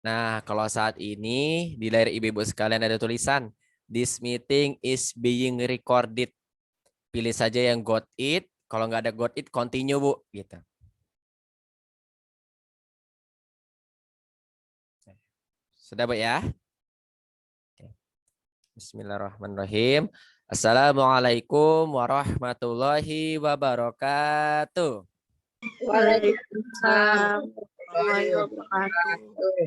Nah, kalau saat ini di layar ibu-ibu sekalian ada tulisan, this meeting is being recorded. Pilih saja yang got it. Kalau nggak ada got it, continue, Bu. Gitu. Sudah, Bu ya? Bismillahirrahmanirrahim. Assalamualaikum warahmatullahi wabarakatuh. Waalaikumsalam warahmatullahi wabarakatuh.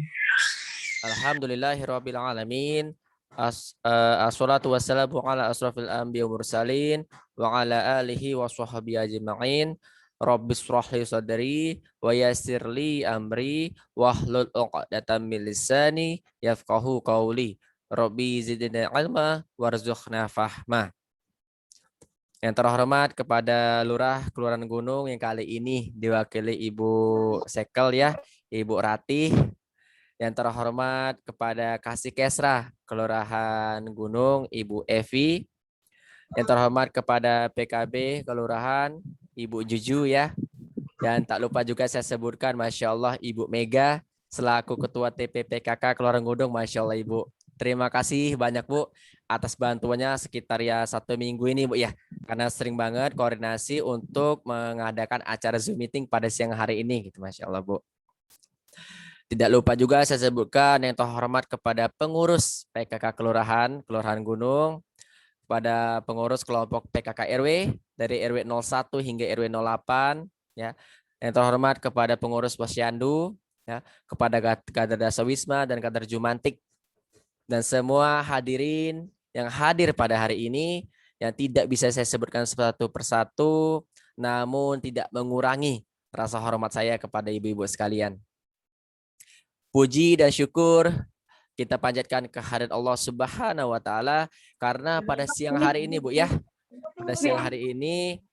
Alhamdulillahirabbil alamin. Assalatu wassalamu ala asrafil anbiya mursalin wa ala alihi wa sahbihi ajma'in. Rabbis shrahli sadri wa yassirli amri wahlul 'uqdatam min lisani yafqahu qawli. Rabbi zidna ilma warzuqna fahma. Yang terhormat kepada Lurah Kelurahan Gunung yang kali ini diwakili Ibu Sekel ya, Ibu Ratih. Yang terhormat kepada Kasih Kesra Kelurahan Gunung Ibu Evi. Yang terhormat kepada PKB Kelurahan Ibu Juju ya. Dan tak lupa juga saya sebutkan Masya Allah Ibu Mega selaku Ketua TPPKK Kelurahan Gunung. Masya Allah Ibu. Terima kasih banyak Bu atas bantuannya sekitar ya 1 minggu ini Bu ya. Karena sering banget koordinasi untuk mengadakan acara Zoom meeting pada siang hari ini gitu. Masya Allah Bu. Tidak lupa juga saya sebutkan yang terhormat kepada pengurus PKK Kelurahan Gunung, kepada pengurus kelompok PKK RW dari RW 01 hingga RW 08 ya. Yang terhormat kepada pengurus Posyandu ya, kepada kader Dasawisma dan kader Jumantik dan semua hadirin yang hadir pada hari ini yang tidak bisa saya sebutkan satu persatu namun tidak mengurangi rasa hormat saya kepada ibu-ibu sekalian. Puji dan syukur kita panjatkan kehadirat Allah Subhanahu wa taala karena pada siang hari ini Bu ya, pada siang hari ini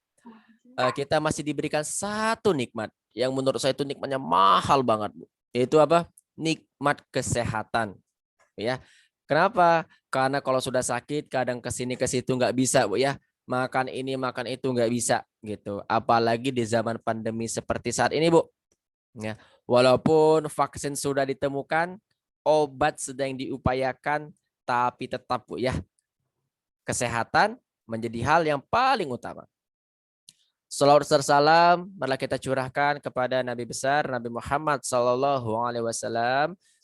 kita masih diberikan satu nikmat yang menurut saya itu nikmatnya mahal banget Bu. Yaitu apa? Nikmat kesehatan. Ya. Kenapa? Karena kalau sudah sakit kadang ke sini ke situ nggak bisa Bu ya. Makan ini makan itu nggak bisa gitu. Apalagi di zaman pandemi seperti saat ini Bu. Ya, walaupun vaksin sudah ditemukan, obat sedang diupayakan, tapi tetap Bu ya, kesehatan menjadi hal yang paling utama. Salawat sersalam marilah kita curahkan kepada Nabi besar Nabi Muhammad SAW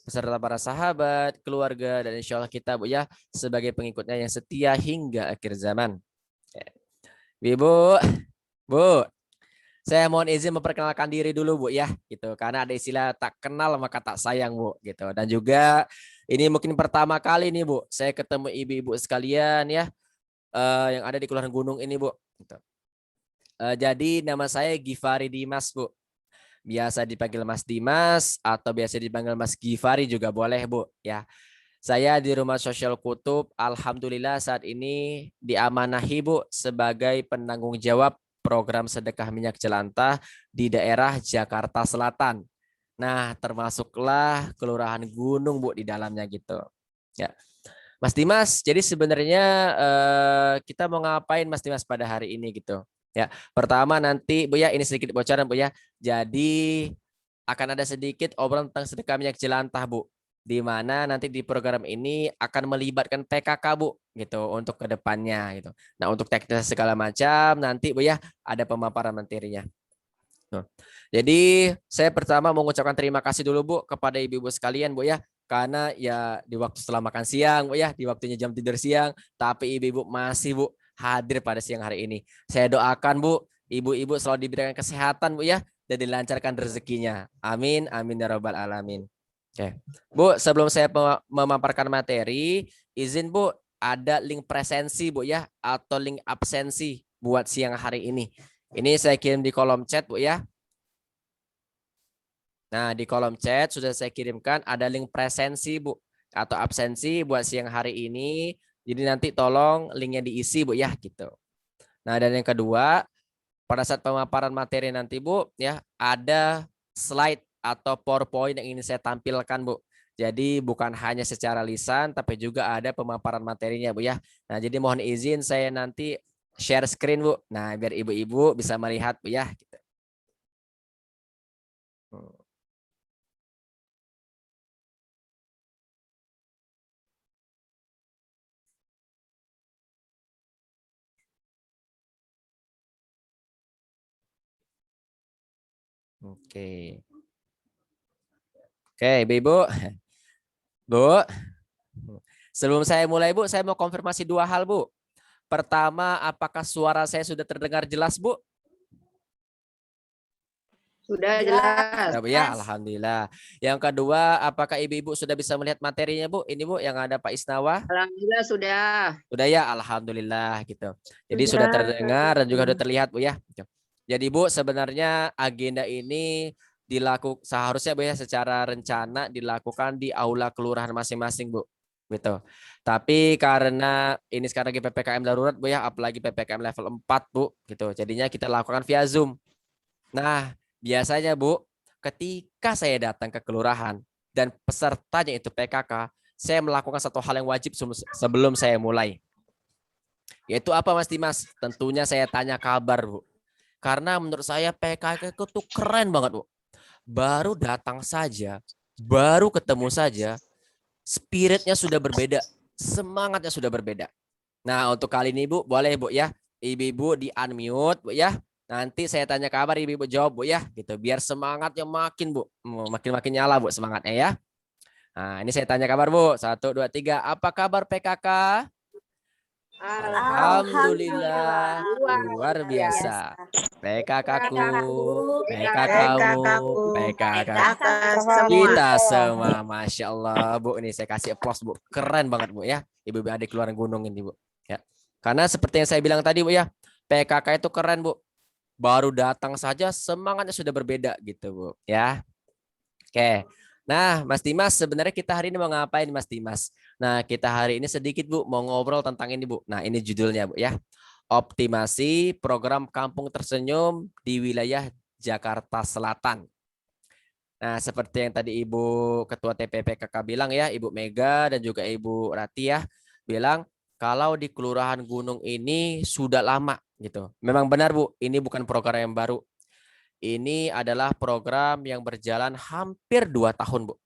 beserta para sahabat, keluarga dan insya Allah kita Bu ya sebagai pengikutnya yang setia hingga akhir zaman. Ibu, Bu, saya mohon izin memperkenalkan diri dulu Bu ya, gitu. Karena ada istilah tak kenal maka tak sayang Bu, gitu. Dan juga ini mungkin pertama kali nih Bu, saya ketemu ibu-ibu sekalian ya, yang ada di Kelurahan Gunung ini Bu. Gitu. Jadi nama saya Gifari Dimas Bu. Biasa dipanggil Mas Dimas atau biasa dipanggil Mas Gifari juga boleh Bu ya. Saya di Rumah Sosial Kutub, alhamdulillah saat ini diamanahi Bu sebagai penanggung jawab program sedekah minyak jelantah di daerah Jakarta Selatan. Nah, termasuklah Kelurahan Gunung Bu di dalamnya gitu. Ya. Mas Dimas, jadi sebenarnya kita mau ngapain Mas Dimas pada hari ini gitu. Ya, pertama nanti Bu ya, ini sedikit bocoran Bu ya. Jadi akan ada sedikit obrolan tentang sedekah minyak jelantah Bu, di mana nanti di program ini akan melibatkan PKK Bu gitu untuk kedepannya gitu. Nah untuk teknis segala macam nanti Bu ya ada pemaparan materinya. Jadi saya pertama mau mengucapkan terima kasih dulu Bu kepada ibu-ibu sekalian Bu ya. Karena ya di waktu setelah makan siang Bu ya, di waktunya jam tidur siang, tapi ibu-ibu masih Bu hadir pada siang hari ini. Saya doakan Bu, ibu-ibu selalu diberikan kesehatan Bu ya dan dilancarkan rezekinya. Amin, amin ya rabbal alamin. Oke. Bu, sebelum saya memaparkan materi, izin Bu ada link presensi Bu ya atau link absensi buat siang hari ini. Ini saya kirim di kolom chat Bu ya. Nah, di kolom chat sudah saya kirimkan ada link presensi Bu atau absensi buat siang hari ini. Jadi nanti tolong linknya diisi Bu ya gitu. Nah, dan yang kedua, pada saat pemaparan materi nanti Bu ya, ada slide atau PowerPoint yang ingin saya tampilkan Bu. Jadi bukan hanya secara lisan tapi juga ada pemaparan materinya Bu ya. Nah, jadi mohon izin saya nanti share screen Bu. Nah, biar ibu-ibu bisa melihat Bu ya gitu. Oke. Oke, Ibu. Bu, sebelum saya mulai, Bu, saya mau konfirmasi dua hal, Bu. Pertama, apakah suara saya sudah terdengar jelas, Bu? Sudah jelas. Ya, Bu, ya, alhamdulillah. Yang kedua, apakah Ibu-ibu sudah bisa melihat materinya, Bu? Ini, Bu, yang ada Pak Isnawa. Alhamdulillah sudah. Sudah ya, alhamdulillah gitu. Jadi sudah Sudah. terdengar dan juga sudah terlihat, Bu, ya. Jadi, Bu, sebenarnya agenda ini dilakukan seharusnya, Bu, ya, secara rencana dilakukan di aula kelurahan masing-masing, Bu. Gitu. Tapi karena ini sekarang lagi PPKM darurat, Bu, ya, apalagi PPKM level 4, Bu, gitu. Jadinya kita lakukan via Zoom. Nah, biasanya, Bu, ketika saya datang ke kelurahan dan pesertanya itu PKK, saya melakukan satu hal yang wajib sebelum saya mulai. Yaitu apa, Mas Dimas? Tentunya saya tanya kabar, Bu. Karena menurut saya PKK itu tuh keren banget, Bu. Baru datang saja, baru ketemu saja, spiritnya sudah berbeda, semangatnya sudah berbeda. Nah, untuk kali ini, Bu, boleh, Bu, ya. Ibu-ibu di unmute, Bu, ya. Nanti saya tanya kabar, ibu-ibu jawab, Bu, ya. Gitu, biar semangatnya makin, Bu. Makin nyala, Bu, semangatnya, ya. Nah, ini saya tanya kabar, Bu. 1, 2, 3. Apa kabar PKK? Alhamdulillah, luar biasa. PKK-ku, PKK-mu, PKK. Kita semua, Masya Allah, Bu. Ini saya kasih applause, Bu. Keren banget, Bu, ya. Ibu-ibu adik keluar gunung ini, Bu. Ya. Karena seperti yang saya bilang tadi, Bu, ya. PKK itu keren, Bu. Baru datang saja semangatnya sudah berbeda gitu, Bu. Ya. Oke. Nah, Mas Dimas, sebenarnya kita hari ini mau ngapain, Mas Dimas? Nah, kita hari ini sedikit, Bu, mau ngobrol tentang ini, Bu. Nah, ini judulnya, Bu, ya. Optimasi program Kampung Tersenyum di wilayah Jakarta Selatan. Nah, seperti yang tadi Ibu Ketua TPPKK bilang, ya, Ibu Mega dan juga Ibu Rati, ya, bilang kalau di Kelurahan Gunung ini sudah lama gitu. Memang benar, Bu, ini bukan program yang baru. Ini adalah program yang berjalan hampir 2 tahun, Bu.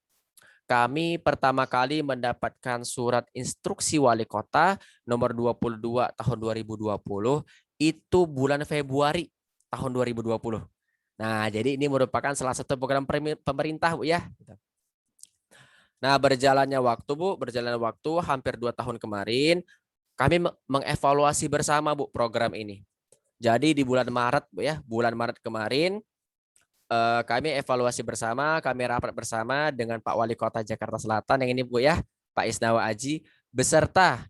Kami pertama kali mendapatkan surat instruksi wali kota nomor 22 tahun 2020 itu bulan Februari tahun 2020. Nah, jadi ini merupakan salah satu program pemerintah, Bu, ya. Nah, berjalannya waktu, Bu, berjalannya waktu hampir 2 tahun kemarin, kami mengevaluasi bersama, Bu, program ini. Jadi di bulan Maret, Bu, ya, bulan Maret kemarin kami evaluasi bersama, kami rapat bersama dengan Pak Wali Kota Jakarta Selatan yang ini, Bu, ya, Pak Isnawa Aji, beserta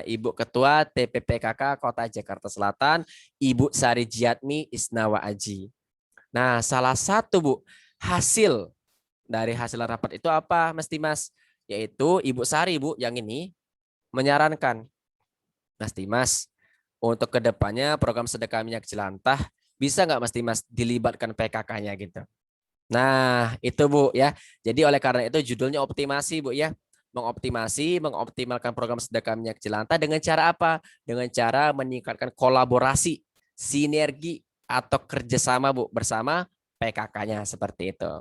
Ibu Ketua TPPKK Kota Jakarta Selatan, Ibu Sari Jiatmi Isnawa Aji. Nah, salah satu, Bu, hasil dari hasil rapat itu apa, Mas Dimas? Yaitu Ibu Sari, Bu, yang ini menyarankan, Mas Dimas, untuk kedepannya program sedekah minyak jelantah bisa nggak, Mas Dimas, dilibatkan PKK-nya gitu. Nah, itu, Bu, ya. Jadi oleh karena itu judulnya optimasi, Bu, ya. Mengoptimalkan program sedekah minyak jelantah dengan cara apa? Dengan cara meningkatkan kolaborasi, sinergi atau kerjasama, Bu, bersama PKK-nya seperti itu.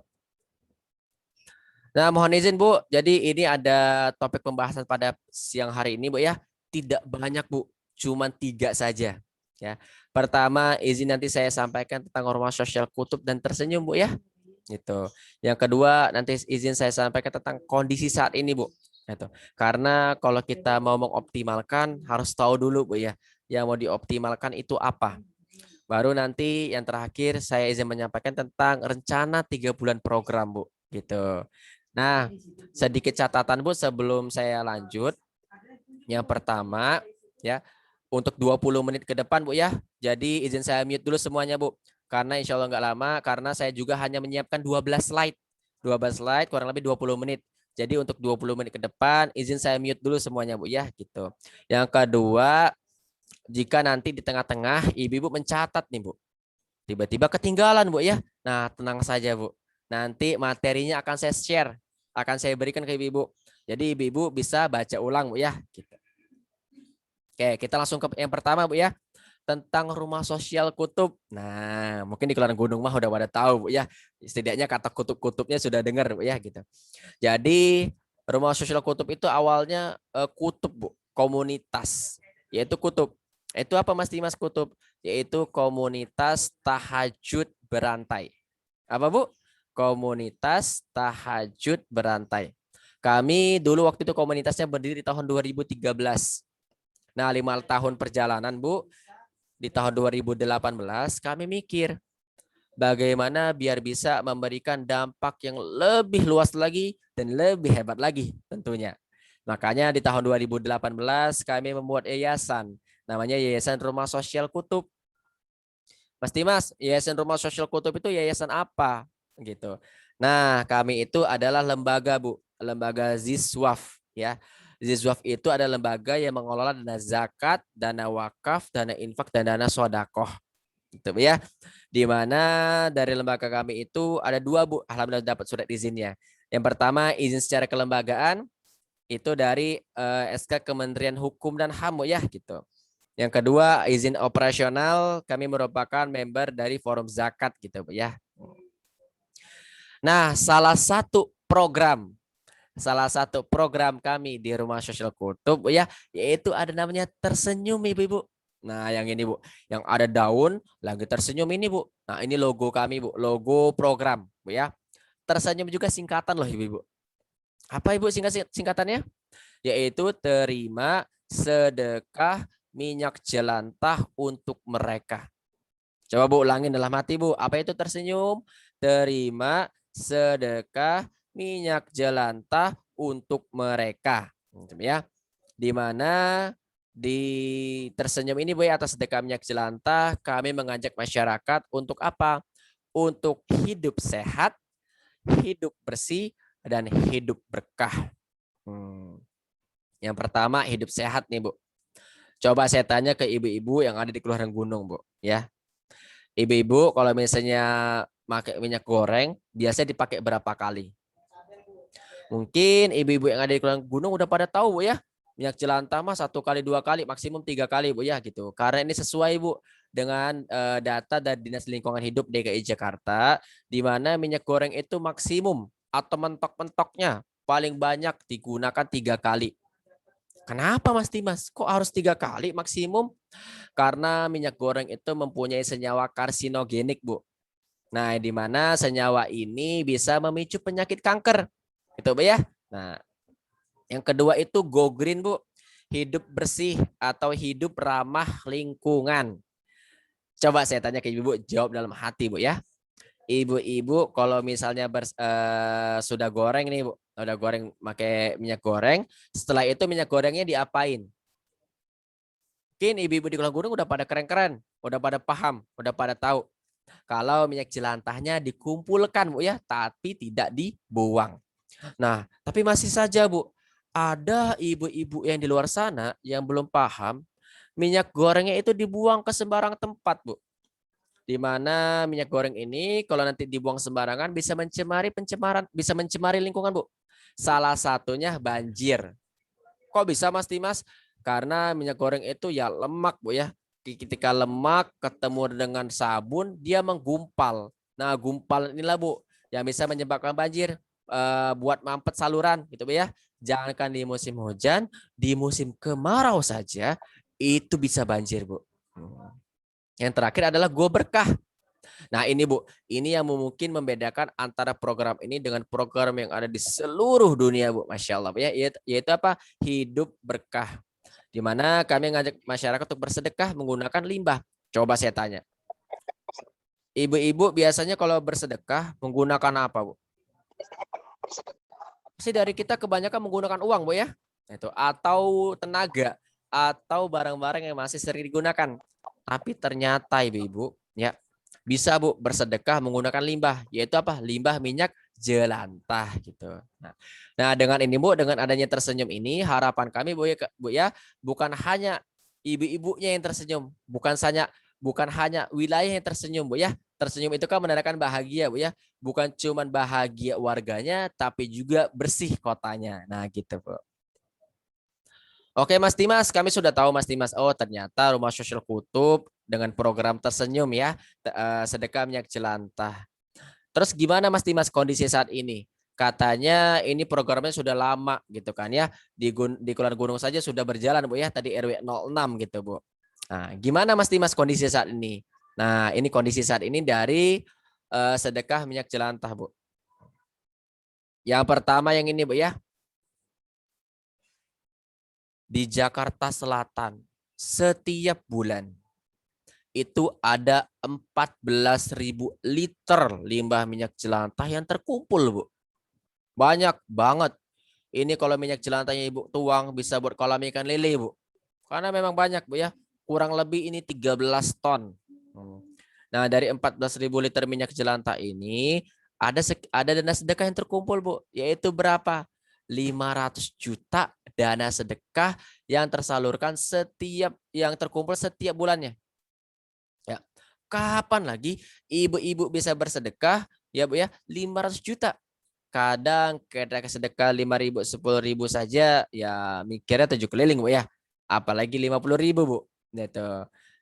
Nah, mohon izin, Bu. Jadi ini ada topik pembahasan pada siang hari ini, Bu, ya. Tidak banyak, Bu. Cuma 3 saja. Ya. Pertama, izin nanti saya sampaikan tentang ormas sosial kutub dan tersenyum, Bu, ya. Gitu. Yang kedua, nanti izin saya sampaikan tentang kondisi saat ini, Bu. Gitu. Karena kalau kita mau mengoptimalkan harus tahu dulu, Bu, ya. Yang mau dioptimalkan itu apa. Baru nanti yang terakhir saya izin menyampaikan tentang rencana 3 bulan program, Bu. Gitu. Nah, sedikit catatan, Bu, sebelum saya lanjut. Yang pertama, ya, untuk 20 menit ke depan, Bu, ya. Jadi izin saya mute dulu semuanya, Bu. Karena insya Allah nggak lama, karena saya juga hanya menyiapkan 12 slide. 12 slide kurang lebih 20 menit. Jadi untuk 20 menit ke depan, izin saya mute dulu semuanya, Bu, ya, gitu. Yang kedua, jika nanti di tengah-tengah ibu-ibu mencatat nih, Bu. Tiba-tiba ketinggalan, Bu, ya. Nah, tenang saja, Bu. Nanti materinya akan saya share, akan saya berikan ke ibu-ibu. Jadi ibu-ibu bisa baca ulang, Bu, ya. Gitu. Oke, kita langsung ke yang pertama, Bu, ya. Tentang rumah sosial kutub. Nah, mungkin di Kelurahan Gunung mah udah pada tahu, Bu, ya. Setidaknya kata kutub-kutubnya sudah dengar, Bu, ya, gitu. Jadi rumah sosial kutub itu awalnya kutub, Bu, komunitas, yaitu kutub. Itu apa, Mas Dimas, kutub? Yaitu komunitas tahajud berantai. Apa Bu? Komunitas tahajud berantai. Kami dulu waktu itu komunitasnya berdiri di tahun 2013. Nah, 5 tahun perjalanan Bu, di tahun 2018 kami mikir bagaimana biar bisa memberikan dampak yang lebih luas lagi dan lebih hebat lagi tentunya. Makanya di tahun 2018 kami membuat yayasan, namanya Yayasan Rumah Sosial Kutub. Mas Dimas, Yayasan Rumah Sosial Kutub itu yayasan apa? Gitu. Nah, kami itu adalah lembaga, Bu, lembaga Ziswaf ya. Ziswaf itu adalah lembaga yang mengelola dana zakat, dana wakaf, dana infak, dan dana sodakoh. Gitu ya. Di mana dari lembaga kami itu ada 2, Bu. Alhamdulillah dapat surat izinnya. Yang pertama izin secara kelembagaan itu dari SK Kementerian Hukum dan HAM ya gitu. Yang kedua, izin operasional kami merupakan member dari Forum Zakat gitu ya. Nah, salah satu program kami di Rumah Sosial Kutub ya, yaitu ada namanya Tersenyum Ibu-ibu. Nah, yang ini Bu, yang ada daun lagi tersenyum ini Bu. Nah, ini logo kami Bu, logo program Bu ya. Tersenyum juga singkatan loh Ibu-ibu. Apa Ibu singkatannya? Yaitu terima sedekah minyak jelantah untuk mereka. Coba Bu ulangin dalam hati Bu. Apa itu tersenyum? Terima sedekah minyak jelantah untuk mereka. Ya. Di mana di tersenyum ini Bu ya, atas sedekah minyak jelantah kami mengajak masyarakat untuk apa? Untuk hidup sehat, hidup bersih, dan hidup berkah. Yang pertama hidup sehat nih Bu. Coba saya tanya ke ibu-ibu yang ada di Kelurahan Gunung Bu ya. Ibu-ibu kalau misalnya pakai minyak goreng biasanya dipakai berapa kali? Mungkin ibu-ibu yang ada di Kelurahan Gunung udah pada tahu Bu ya. Minyak jelantah mah 1 kali 2 kali maksimum 3 kali Bu ya gitu. Karena ini sesuai Bu dengan data dari Dinas Lingkungan Hidup DKI Jakarta di mana minyak goreng itu maksimum atau mentok-mentoknya paling banyak digunakan 3 kali. Kenapa Mas Dimas? Kok harus 3 kali maksimum? Karena minyak goreng itu mempunyai senyawa karsinogenik, Bu. Nah, di mana senyawa ini bisa memicu penyakit kanker. Itu, Bu ya. Nah, yang kedua itu go green, Bu. Hidup bersih atau hidup ramah lingkungan. Coba saya tanya ke Ibu, jawab dalam hati, Bu ya. Ibu-ibu kalau misalnya sudah goreng nih, Bu. Udah goreng pakai minyak goreng, setelah itu minyak gorengnya diapain? Mungkin ibu-ibu di Kulon Gunung udah pada keren-keren, udah pada paham, udah pada tahu. Kalau minyak jelantahnya dikumpulkan Bu ya, tapi tidak dibuang. Nah, tapi masih saja Bu, ada ibu-ibu yang di luar sana yang belum paham, minyak gorengnya itu dibuang ke sembarang tempat Bu. Di mana minyak goreng ini kalau nanti dibuang sembarangan bisa mencemari lingkungan Bu. Salah satunya banjir. Kok bisa Mas Dimas? Karena minyak goreng itu ya lemak Bu ya. Ketika lemak ketemu dengan sabun dia menggumpal. Nah, gumpal inilah Bu yang bisa menyebabkan banjir, buat mampet saluran gitu Bu ya. Jangankan di musim hujan, di musim kemarau saja itu bisa banjir Bu. Yang terakhir adalah gua berkah. Nah ini Bu, ini yang mungkin membedakan antara program ini dengan program yang ada di seluruh dunia Bu, Masya Allah ya, yaitu apa? Hidup berkah. Di mana kami ngajak masyarakat untuk bersedekah menggunakan limbah. Coba saya tanya, ibu-ibu biasanya kalau bersedekah menggunakan apa Bu? Pasti dari kita kebanyakan menggunakan uang Bu ya, itu atau tenaga atau barang-barang yang masih sering digunakan. Tapi ternyata ibu-ibu ya bisa Bu bersedekah menggunakan limbah, yaitu apa? Limbah minyak jelantah gitu. Nah, dengan ini Bu, dengan adanya tersenyum ini harapan kami Bu ya, bukan hanya ibu-ibunya yang tersenyum, bukan hanya wilayah yang tersenyum Bu ya. Tersenyum itu kan menandakan bahagia Bu ya. Bukan cuman bahagia warganya tapi juga bersih kotanya. Nah, gitu Bu. Oke Mas Dimas, kami sudah tahu Mas Dimas. Oh ternyata Rumah Sosial Kutub dengan program tersenyum ya, sedekah minyak jelantah. Terus gimana Mas Dimas kondisi saat ini? Katanya ini programnya sudah lama gitu kan ya. Di Kulon Gunung saja sudah berjalan Bu ya, tadi RW 06 gitu Bu. Nah, gimana Mas Dimas kondisi saat ini? Nah, ini kondisi saat ini dari sedekah minyak jelantah, Bu. Yang pertama yang ini, Bu ya. Di Jakarta Selatan setiap bulan itu ada 14.000 liter limbah minyak jelantah yang terkumpul, Bu. Banyak banget. Ini kalau minyak jelantahnya Ibu tuang bisa buat kolam ikan lele, Bu. Karena memang banyak, Bu ya. Kurang lebih ini 13 ton. Nah, dari 14.000 liter minyak jelantah ini ada dana sedekah yang terkumpul, Bu, yaitu berapa? 500 juta dana sedekah yang tersalurkan yang terkumpul setiap bulannya. Ya. Kapan lagi ibu-ibu bisa bersedekah ya, Bu ya? 500 juta. Kadang kita sedekah 5.000, 10.000 saja ya mikirnya 7 keliling, Bu ya. Apalagi 50.000, Bu. Gitu.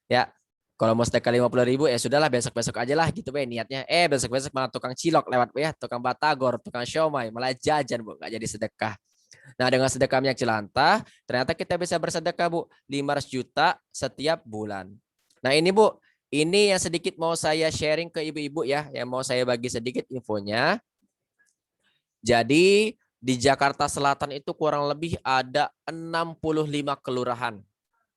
Ya. Kalau mau sedekah 50.000 ya sudahlah besok-besok aja lah gitu, Bu ya, niatnya. Besok-besok malah tukang cilok lewat, Bu ya, tukang batagor, tukang siomay, malah jajan, Bu, nggak jadi sedekah. Nah, dengan sedekah minyak jelantah, ternyata kita bisa bersedekah, Bu, 500 juta setiap bulan. Nah, ini, Bu, ini yang sedikit mau saya sharing ke ibu-ibu ya, yang mau saya bagi sedikit infonya. Jadi, di Jakarta Selatan itu kurang lebih ada 65 kelurahan.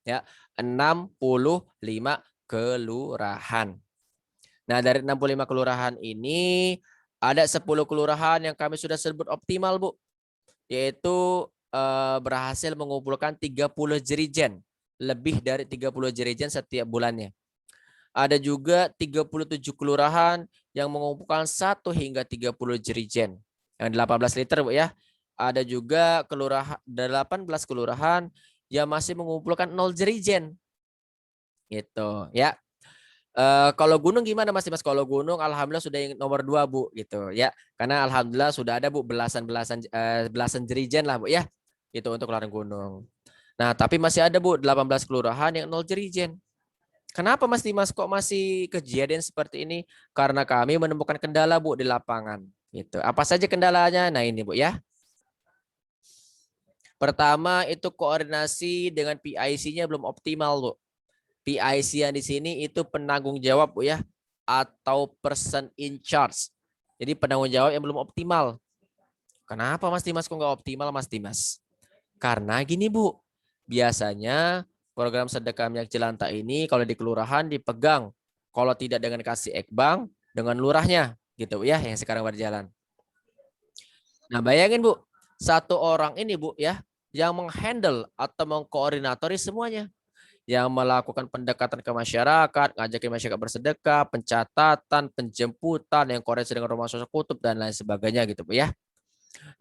Ya, 65 kelurahan. Nah, dari 65 kelurahan ini ada 10 kelurahan yang kami sudah sebut optimal, Bu. Yaitu berhasil mengumpulkan 30 jerigen. Lebih dari 30 jerigen setiap bulannya. Ada juga 37 kelurahan yang mengumpulkan 1 hingga 30 jerigen. Yang 18 liter, Bu ya. Ada juga 18 kelurahan yang masih mengumpulkan 0 jerigen. Gitu ya. Kalau gunung gimana Mas Dimas? Kalau gunung alhamdulillah sudah yang nomor 2, Bu, gitu ya. Karena alhamdulillah sudah ada, Bu, belasan jerigen lah, Bu ya. Itu untuk kelurahan gunung. Nah, tapi masih ada, Bu, 18 kelurahan yang 0 jerigen. Kenapa Mas Dimas kok masih kejadian seperti ini? Karena kami menemukan kendala, Bu, di lapangan. Gitu. Apa saja kendalanya? Nah, ini, Bu ya. Pertama itu koordinasi dengan PIC-nya belum optimal, Bu. PIC yang di sini itu penanggung jawab, Bu ya, atau person in charge. Jadi penanggung jawab yang belum optimal. Kenapa Mas Dimas kok nggak optimal, Mas Dimas? Karena gini, Bu, biasanya program sedekah minyak jelantah ini kalau di kelurahan dipegang, kalau tidak dengan kasih ekbang, dengan lurahnya, gitu ya, yang sekarang berjalan. Nah, bayangin, Bu, satu orang ini, Bu ya, yang menghandle atau mengkoordinatori semuanya, yang melakukan pendekatan ke masyarakat, ngajakin masyarakat bersedekah, pencatatan, penjemputan, yang koordinasi dengan rumah sosok kutub dan lain sebagainya gitu, Bu ya.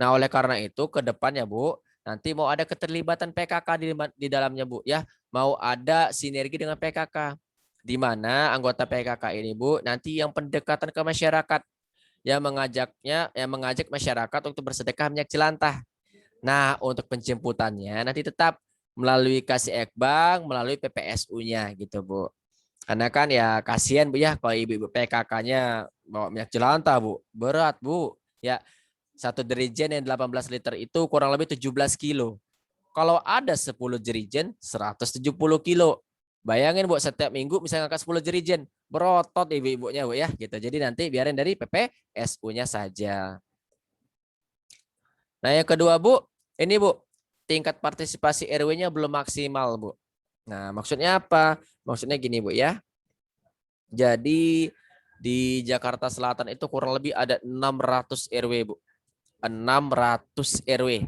Nah, oleh karena itu ke depannya, Bu, nanti mau ada keterlibatan PKK di dalamnya, Bu ya. Mau ada sinergi dengan PKK. Di mana anggota PKK ini, Bu, nanti yang pendekatan ke masyarakat, yang mengajak masyarakat untuk bersedekah minyak jelantah. Nah, untuk penjemputannya nanti tetap melalui kasih ekbang, melalui PPSU-nya gitu, Bu. Karena kan ya kasihan, Bu ya, kalau ibu-ibu PKK-nya bawa minyak jelantah, Bu. Berat, Bu. Ya, satu jerigen yang 18 liter itu kurang lebih 17 kilo. Kalau ada 10 jerigen, 170 kilo. Bayangin, Bu, setiap minggu misalnya ngangkat 10 jerigen. Berotot ibu-ibunya, Bu ya, gitu. Jadi nanti biarin dari PPSU-nya saja. Nah, yang kedua, Bu, ini, Bu, tingkat partisipasi RW-nya belum maksimal, Bu. Nah, maksudnya apa? Maksudnya gini, Bu ya. Jadi di Jakarta Selatan itu kurang lebih ada 600 RW, Bu. 600 RW.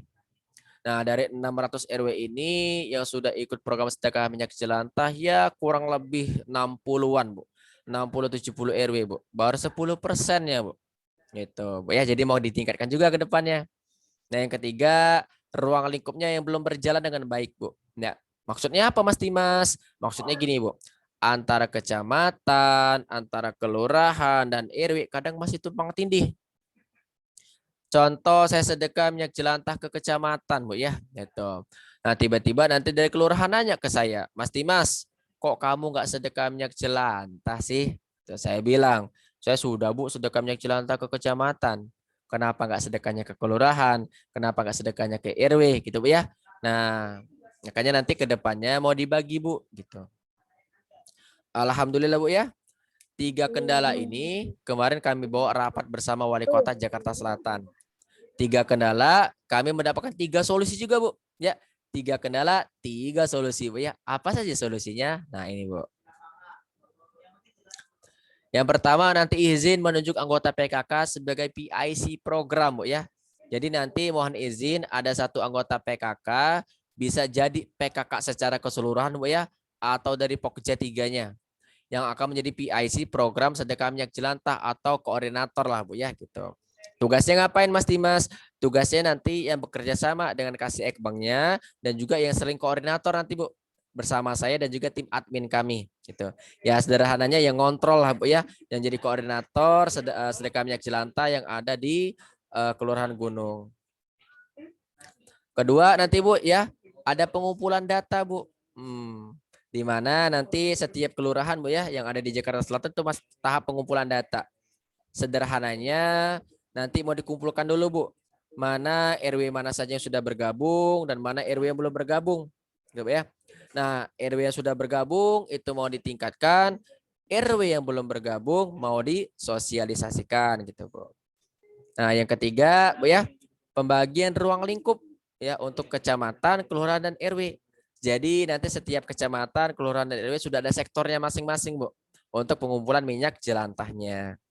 Nah, dari 600 RW ini yang sudah ikut program sedekah minyak jelantah ya kurang lebih 60-an, Bu. 60-70 RW, Bu. Baru 10% ya, Bu. Gitu, Bu ya. Jadi mau ditingkatkan juga ke depannya. Nah, yang ketiga, ruang lingkupnya yang belum berjalan dengan baik, Bu. Nah, maksudnya apa, Mas Dimas? Maksudnya gini, Bu. Antara kecamatan, antara kelurahan, dan RW kadang masih tumpang tindih. Contoh, saya sedekah minyak jelantah ke kecamatan, Bu ya. Gitu. Nah, tiba-tiba nanti dari kelurahan nanya ke saya, Mas Dimas, kok kamu nggak sedekah minyak jelantah sih? Terus saya bilang, saya sudah, Bu, sedekah minyak jelantah ke kecamatan. Kenapa nggak sedekahnya ke kelurahan? Kenapa nggak sedekahnya ke RW gitu, Bu ya? Nah, makanya nanti ke depannya mau dibagi, Bu, gitu. Alhamdulillah, Bu ya. 3 kendala ini kemarin kami bawa rapat bersama Wali Kota Jakarta Selatan. 3 kendala, kami mendapatkan 3 solusi juga, Bu. Ya, 3 kendala, 3 solusi, Bu ya. Apa saja solusinya? Nah, ini, Bu. Yang pertama nanti izin menunjuk anggota PKK sebagai PIC program, Bu ya. Jadi nanti mohon izin ada satu anggota PKK bisa jadi PKK secara keseluruhan, Bu ya, atau dari Pokja 3-nya yang akan menjadi PIC program sedekah minyak jelantah atau koordinator lah, Bu ya, gitu. Tugasnya ngapain Mas Dimas? Tugasnya nanti yang bekerja sama dengan Kasih Ekbanknya dan juga yang sering koordinator nanti, Bu, bersama saya dan juga tim admin kami gitu. Ya sederhananya yang ngontrol lah, Bu ya, yang jadi koordinator sedekah minyak jelantah yang ada di Kelurahan Gunung. Kedua nanti, Bu ya, ada pengumpulan data, Bu. Di mana nanti setiap kelurahan, Bu ya, yang ada di Jakarta Selatan itu Mas tahap pengumpulan data. Sederhananya nanti mau dikumpulkan dulu, Bu. Mana RW mana saja yang sudah bergabung dan mana RW yang belum bergabung. Gitu ya. Nah, RW yang sudah bergabung itu mau ditingkatkan, RW yang belum bergabung mau disosialisasikan gitu, Bu. Nah, yang ketiga, Bu ya, pembagian ruang lingkup ya untuk kecamatan, kelurahan dan RW. Jadi nanti setiap kecamatan, kelurahan dan RW sudah ada sektornya masing-masing, Bu, untuk pengumpulan minyak jelantahnya.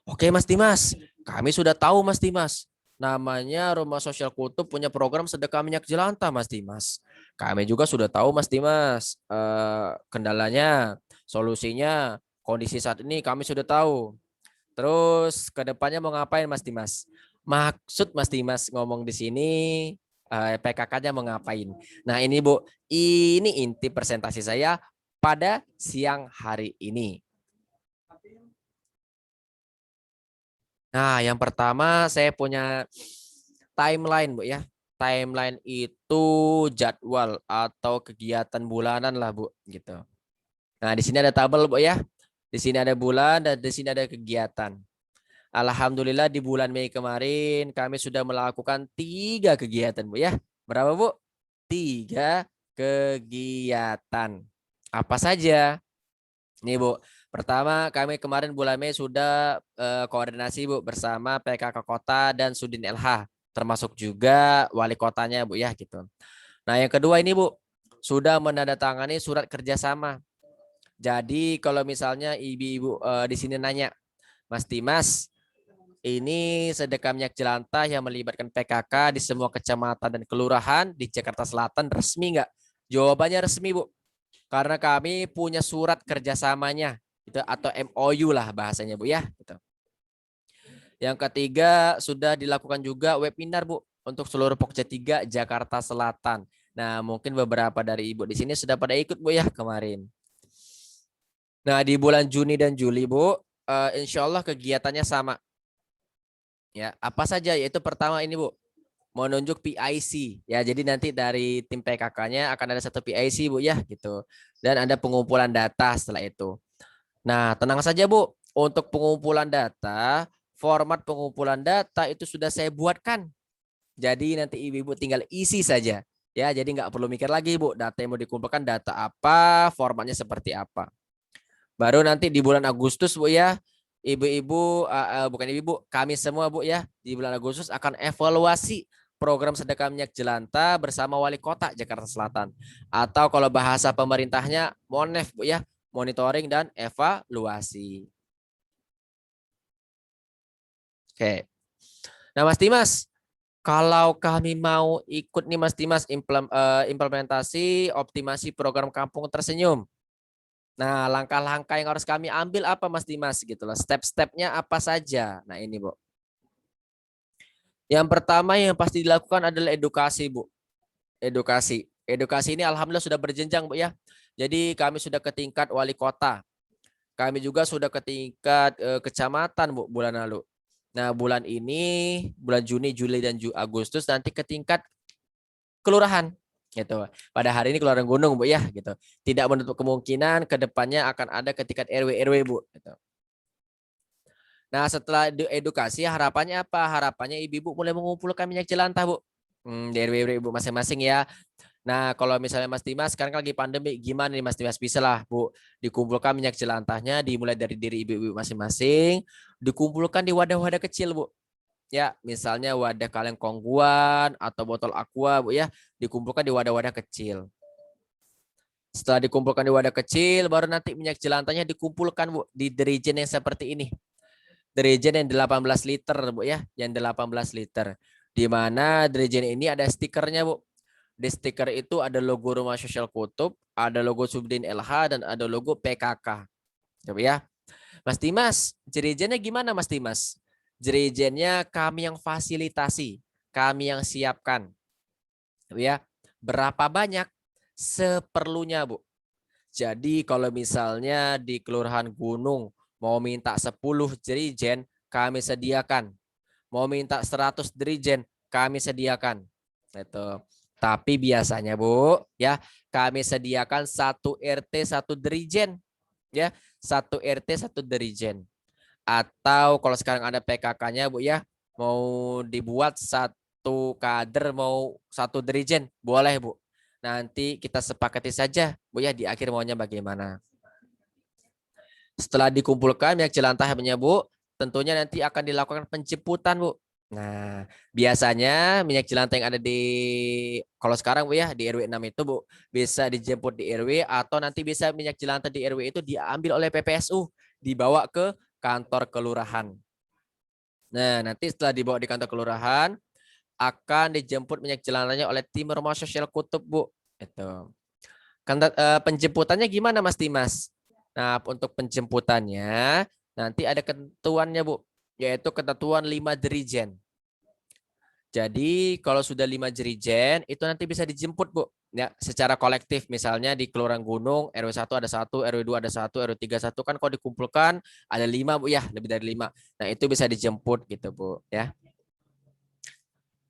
Oke Mas Dimas, kami sudah tahu Mas Dimas. Namanya Rumah Sosial Kutub punya program sedekah minyak jelantah Mas Dimas. Kami juga sudah tahu Mas Dimas. Kendalanya, solusinya, kondisi saat ini kami sudah tahu. Terus ke depannya mau ngapain Mas Dimas? Maksud Mas Dimas ngomong di sini PKK-nya mau ngapain? Nah ini Bu, ini inti presentasi saya pada siang hari ini. Nah yang pertama saya punya timeline Bu ya. Timeline itu jadwal atau kegiatan bulanan lah Bu gitu. Nah di sini ada tabel Bu ya. Di sini ada bulan dan di sini ada kegiatan. Alhamdulillah di bulan Mei kemarin kami sudah melakukan 3 kegiatan Bu ya. Berapa Bu? 3 kegiatan. Apa saja? Nih Bu, pertama kami kemarin bulan Mei sudah koordinasi Bu bersama PKK Kota dan Sudin LH, termasuk juga wali kotanya Bu ya gitu. Nah yang kedua ini Bu, sudah menandatangani surat kerjasama. Jadi kalau misalnya ibu-ibu di sini nanya, Mas Dimas, ini sedekah minyak jelantah yang melibatkan PKK di semua kecamatan dan kelurahan di Jakarta Selatan resmi nggak? Jawabannya resmi Bu, karena kami punya surat kerjasamanya gitu, atau MOU lah bahasanya Bu ya. Gitu. Yang ketiga sudah dilakukan juga webinar Bu untuk seluruh Pokja 3 Jakarta Selatan. Nah mungkin beberapa dari ibu di sini sudah pada ikut Bu ya kemarin. Nah di bulan Juni dan Juli Bu, insya Allah kegiatannya sama. Ya, apa saja? Yaitu pertama ini Bu, menunjuk PIC ya. Jadi nanti dari tim PKK-nya akan ada satu PIC Bu ya gitu. Dan ada pengumpulan data setelah itu. Nah, tenang saja Bu, untuk pengumpulan data, format pengumpulan data itu sudah saya buatkan. Jadi nanti ibu-ibu tinggal isi saja. Ya, jadi nggak perlu mikir lagi Bu, data yang mau dikumpulkan data apa, formatnya seperti apa. Baru nanti di bulan Agustus Bu ya, ibu-ibu bukan ibu, kami semua Bu ya, di bulan Agustus akan evaluasi program sedekah minyak jelantah bersama Wali Kota Jakarta Selatan. Atau kalau bahasa pemerintahnya MONEF Bu ya, monitoring dan evaluasi. Oke. Nah Mas Dimas, kalau kami mau ikut nih Mas Dimas implementasi optimasi program Kampung Tersenyum. Nah, langkah-langkah yang harus kami ambil apa Mas Dimas gitu loh. Step-stepnya apa saja? Nah, ini Bu. Yang pertama yang pasti dilakukan adalah edukasi, Bu. Edukasi. Edukasi ini alhamdulillah sudah berjenjang, Bu ya. Jadi kami sudah ke tingkat wali kota. Kami juga sudah ke tingkat kecamatan, Bu, bulan lalu. Nah, bulan ini, bulan Juni, Juli dan Agustus nanti ke tingkat kelurahan gitu. Pada hari ini Kelurahan Gunung Bu ya gitu. Tidak menutup kemungkinan ke depannya akan ada ke tingkat RW Bu gitu. Nah, setelah edukasi harapannya apa? Harapannya ibu-ibu mulai mengumpulkan minyak jelantah Bu. Di RW Ibu masing-masing ya. Nah, kalau misalnya Mas Dimas sekarang kan lagi pandemi, gimana nih Mas Dimas? Bisa lah, Bu, dikumpulkan minyak jelantahnya dimulai dari diri ibu-ibu masing-masing, dikumpulkan di wadah-wadah kecil, Bu. Ya, misalnya wadah kaleng kongguan atau botol aqua, Bu ya, dikumpulkan di wadah-wadah kecil. Setelah dikumpulkan di wadah kecil, baru nanti minyak jelantahnya dikumpulkan, Bu, di dirijen yang seperti ini. Dirijen yang 18 liter, Bu ya, yang 18 liter. Di mana dirijen ini ada stikernya, Bu. Di stiker itu ada logo Rumah Sosial Kutub, ada logo Subdin LH, dan ada logo PKK. Coba ya. Mas Dimas, jerigennya gimana Mas Dimas? Jerigennya kami yang fasilitasi, kami yang siapkan. Ya, berapa banyak? Seperlunya, Bu. Jadi kalau misalnya di Kelurahan Gunung mau minta 10 jerigen, kami sediakan. Mau minta 100 jerigen, kami sediakan. Itu. Tapi biasanya, Bu, ya, kami sediakan 1 RT 1 jerigen, ya. 1 RT 1 jerigen. Atau kalau sekarang ada PKK-nya, Bu ya, mau dibuat 1 kader mau 1 jerigen, boleh, Bu. Nanti kita sepakati saja, Bu ya, di akhir maunya bagaimana. Setelah dikumpulkan minyak jelantahnya, Bu, tentunya nanti akan dilakukan penjemputan, Bu. Nah, biasanya minyak jelantah yang ada di kalau sekarang, Bu ya, di RW 6 itu, Bu, bisa dijemput di RW atau nanti bisa minyak jelantah di RW itu diambil oleh PPSU, dibawa ke kantor kelurahan. Nah, nanti setelah dibawa di kantor kelurahan, akan dijemput minyak jelantahnya oleh tim Rumah Sosial Kutub, Bu. Itu. Penjemputannya gimana, Mas Dimas? Nah, untuk penjemputannya nanti ada ketentuannya, Bu, yaitu ketentuan 5 jerigen. Jadi kalau sudah 5 jerigen itu nanti bisa dijemput, Bu. Ya, secara kolektif misalnya di Kelurahan Gunung RW 1 ada 1, RW 2 ada 1, RW 3 1 kan kalau dikumpulkan ada 5, Bu ya, lebih dari 5. Nah, itu bisa dijemput gitu, Bu, ya.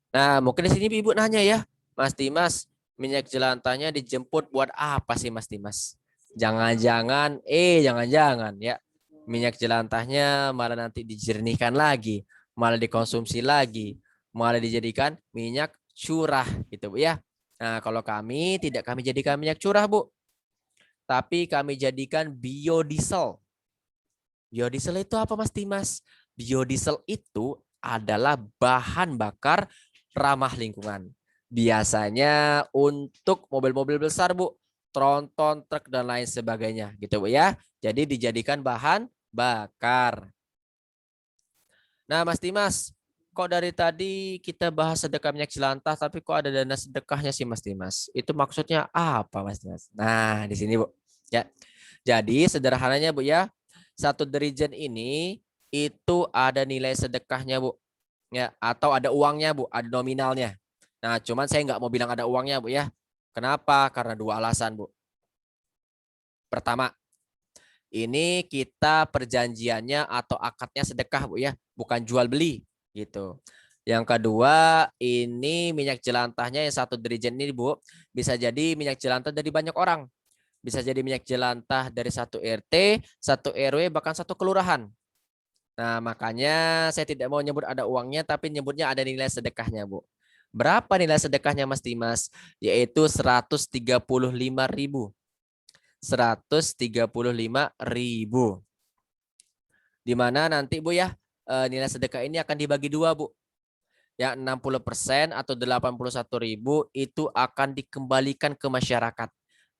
Nah, mungkin di sini Ibu nanya ya, Mas Dimas, minyak jelantahnya dijemput buat apa sih, Mas Dimas? Jangan-jangan ya, minyak jelantahnya malah nanti dijernihkan lagi, malah dikonsumsi lagi, malah dijadikan minyak curah gitu, Bu ya. Nah, kalau kami tidak kami jadikan minyak curah, Bu, tapi kami jadikan biodiesel. Biodiesel itu apa, Mas Dimas? Biodiesel itu adalah bahan bakar ramah lingkungan. Biasanya untuk mobil-mobil besar, Bu, tronton, truk dan lain sebagainya, gitu, Bu ya. Jadi dijadikan bahan bakar. Nah, Mas Dimas, kok dari tadi kita bahas sedekah minyak jelantah, tapi kok ada dana sedekahnya sih, Mas Dimas? Itu maksudnya apa, Mas Dimas? Nah, di sini, Bu. Ya. Jadi sederhananya, Bu ya, 1 jerigen ini itu ada nilai sedekahnya, Bu. Ya, atau ada uangnya, Bu, ada nominalnya. Nah, cuman saya nggak mau bilang ada uangnya, Bu ya. Kenapa? Karena 2 alasan, Bu. Pertama, ini kita perjanjiannya atau akadnya sedekah, Bu ya, bukan jual beli gitu. Yang kedua, ini minyak jelantahnya yang 1 jerigen ini, Bu, bisa jadi minyak jelantah dari banyak orang. Bisa jadi minyak jelantah dari 1 RT, 1 RW, bahkan 1 kelurahan. Nah, makanya saya tidak mau nyebut ada uangnya, tapi nyebutnya ada nilai sedekahnya, Bu. Berapa nilai sedekahnya, Mas Dimas? Yaitu 135.000. 135.000. Di mana nanti, Bu ya, nilai sedekah ini akan dibagi 2, Bu. Ya, 60% atau 81.000 itu akan dikembalikan ke masyarakat.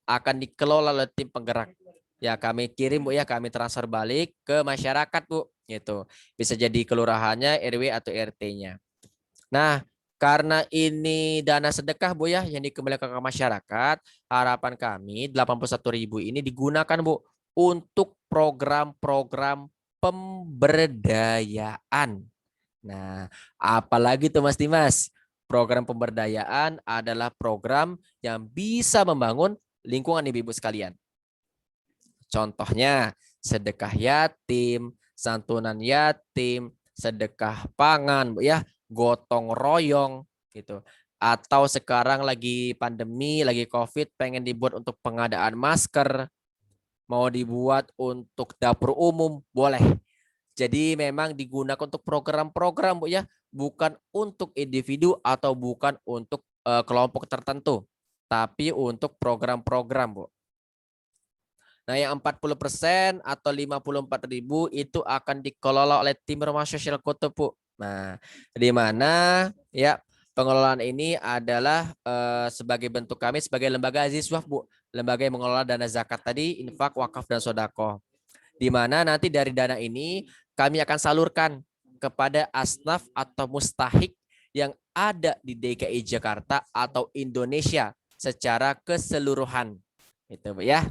Akan dikelola oleh tim penggerak. Ya, kami kirim, Bu ya, kami transfer balik ke masyarakat, Bu. Gitu. Bisa jadi kelurahannya, RW atau RT-nya. Nah, karena ini dana sedekah, Bu ya, yang dikembalikan ke masyarakat, harapan kami 81.000 ini digunakan, Bu, untuk program-program pemberdayaan. Nah, apalagi tuh Mas Dimas? Program pemberdayaan adalah program yang bisa membangun lingkungan ibu-ibu sekalian. Contohnya sedekah yatim, santunan yatim, sedekah pangan, Bu ya, gotong royong gitu. Atau sekarang lagi pandemi, lagi Covid, pengen dibuat untuk pengadaan masker, mau dibuat untuk dapur umum, boleh. Jadi memang digunakan untuk program-program, Bu ya, bukan untuk individu atau bukan untuk kelompok tertentu. tapi untuk program-program, Bu. Nah, yang 40% atau 54.000 itu akan dikelola oleh tim Rumah Sosial Kutub, Bu. Nah, di mana ya pengelolaan ini adalah sebagai bentuk kami sebagai lembaga Aziswaf, Bu. Lembaga yang mengelola dana zakat tadi, infak, wakaf, dan sodako. Di mana nanti dari dana ini kami akan salurkan kepada asnaf atau mustahik yang ada di DKI Jakarta atau Indonesia secara keseluruhan. Itu, Bu, ya.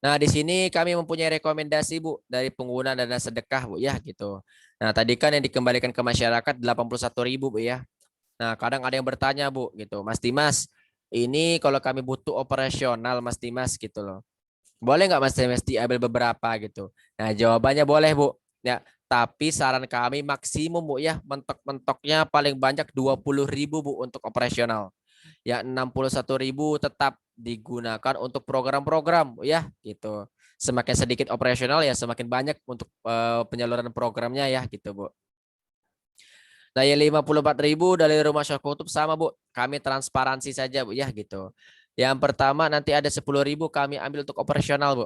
Nah, di sini kami mempunyai rekomendasi, Bu, dari pengguna dana sedekah, Bu, ya, gitu. Nah, tadi kan yang dikembalikan ke masyarakat 81.000, Bu, ya. Nah, kadang ada yang bertanya, Bu, gitu, Mas Dimas, ini kalau kami butuh operasional, Mas Dimas, gitu loh. Boleh nggak, Mas Dimas, diambil beberapa, gitu. Nah, jawabannya boleh, Bu. Ya, tapi saran kami maksimum, Bu, ya, mentok-mentoknya paling banyak 20.000, Bu, untuk operasional. Ya, 61.000 tetap digunakan untuk program-program, ya, gitu. Semakin sedikit operasional ya semakin banyak untuk penyaluran programnya, ya, gitu, Bu. Nah, yang 54.000 dari Rumah Syah Kutub sama, Bu. Kami transparansi saja, Bu, ya, gitu. Yang pertama nanti ada 10.000 kami ambil untuk operasional, Bu.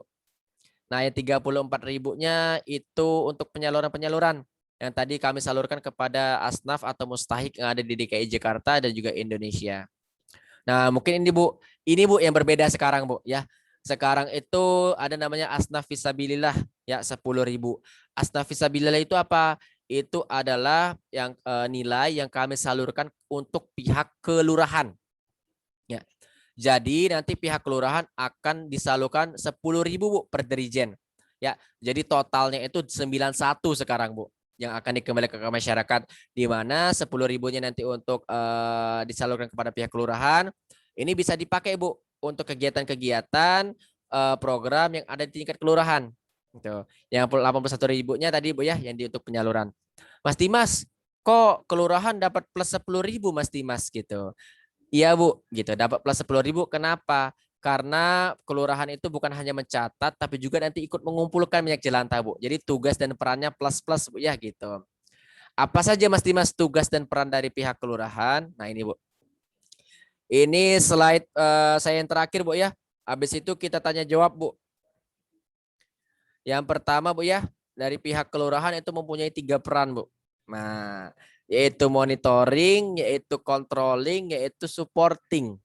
Nah, yang 34.000-nya itu untuk penyaluran-penyaluran yang tadi kami salurkan kepada asnaf atau mustahik yang ada di DKI Jakarta dan juga Indonesia. Nah, mungkin ini, Bu. Ini, Bu, yang berbeda sekarang, Bu, ya. Sekarang itu ada namanya asnaf fisabilillah, ya, 10.000. Asnaf fisabilillah itu apa? Itu adalah yang nilai yang kami salurkan untuk pihak kelurahan. Ya. Jadi nanti pihak kelurahan akan disalurkan 10.000, Bu, per dirijen. Ya, jadi totalnya itu 91 sekarang, Bu, yang akan dikembalikan ke masyarakat, di mana 10.000-nya nanti untuk disalurkan kepada pihak kelurahan. Ini bisa dipakai, Bu, untuk kegiatan-kegiatan program yang ada di tingkat kelurahan. Gitu. Yang 81.000-nya tadi, Bu, ya, yang untuk penyaluran. Mas Dimas, kok kelurahan dapat plus 10.000, Mas Dimas, gitu. Iya, Bu, gitu. Dapat plus 10.000. Kenapa? Karena kelurahan itu bukan hanya mencatat, tapi juga nanti ikut mengumpulkan minyak jelantah, Bu. Jadi tugas dan perannya plus-plus, Bu, ya, gitu. Apa saja, Mas Dimas, tugas dan peran dari pihak kelurahan? Nah, ini, Bu. Ini slide saya yang terakhir, Bu, ya. Habis itu kita tanya jawab, Bu. Yang pertama, Bu, ya, dari pihak kelurahan itu mempunyai 3 peran, Bu. Nah, yaitu monitoring, yaitu controlling, yaitu supporting.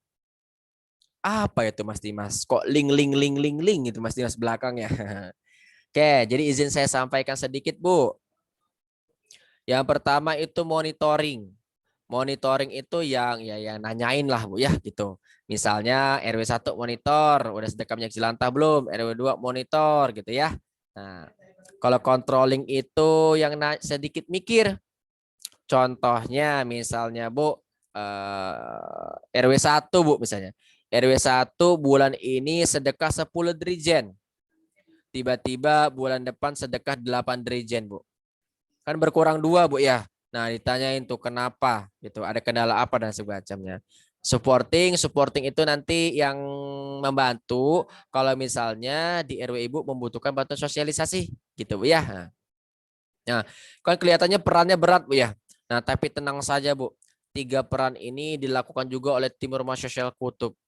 Apa itu, Mas Dimas? Kok link itu, Mas Dimas, belakangnya? Oke, jadi izin saya sampaikan sedikit, Bu. Yang pertama itu monitoring. Monitoring itu yang nanyain lah, Bu, ya, gitu. Misalnya RW 1 monitor, udah sedekah minyak jelantah belum? RW 2 monitor, gitu, ya. Nah, kalau controlling itu yang sedikit mikir. Contohnya misalnya, Bu, RW 1, Bu, misalnya. RW 1 bulan ini sedekah 10 dirijen. Tiba-tiba bulan depan sedekah 8 dirijen, Bu. Kan berkurang 2, Bu, ya. Nah, ditanyain tuh kenapa gitu, ada kendala apa dan sebagainya. Supporting itu nanti yang membantu kalau misalnya di RW Ibu membutuhkan bantuan sosialisasi gitu, Bu, ya. Nah, kan kelihatannya perannya berat, Bu, ya. Nah, tapi tenang saja, Bu. 3 peran ini dilakukan juga oleh tim Rumah Sosial Kutub.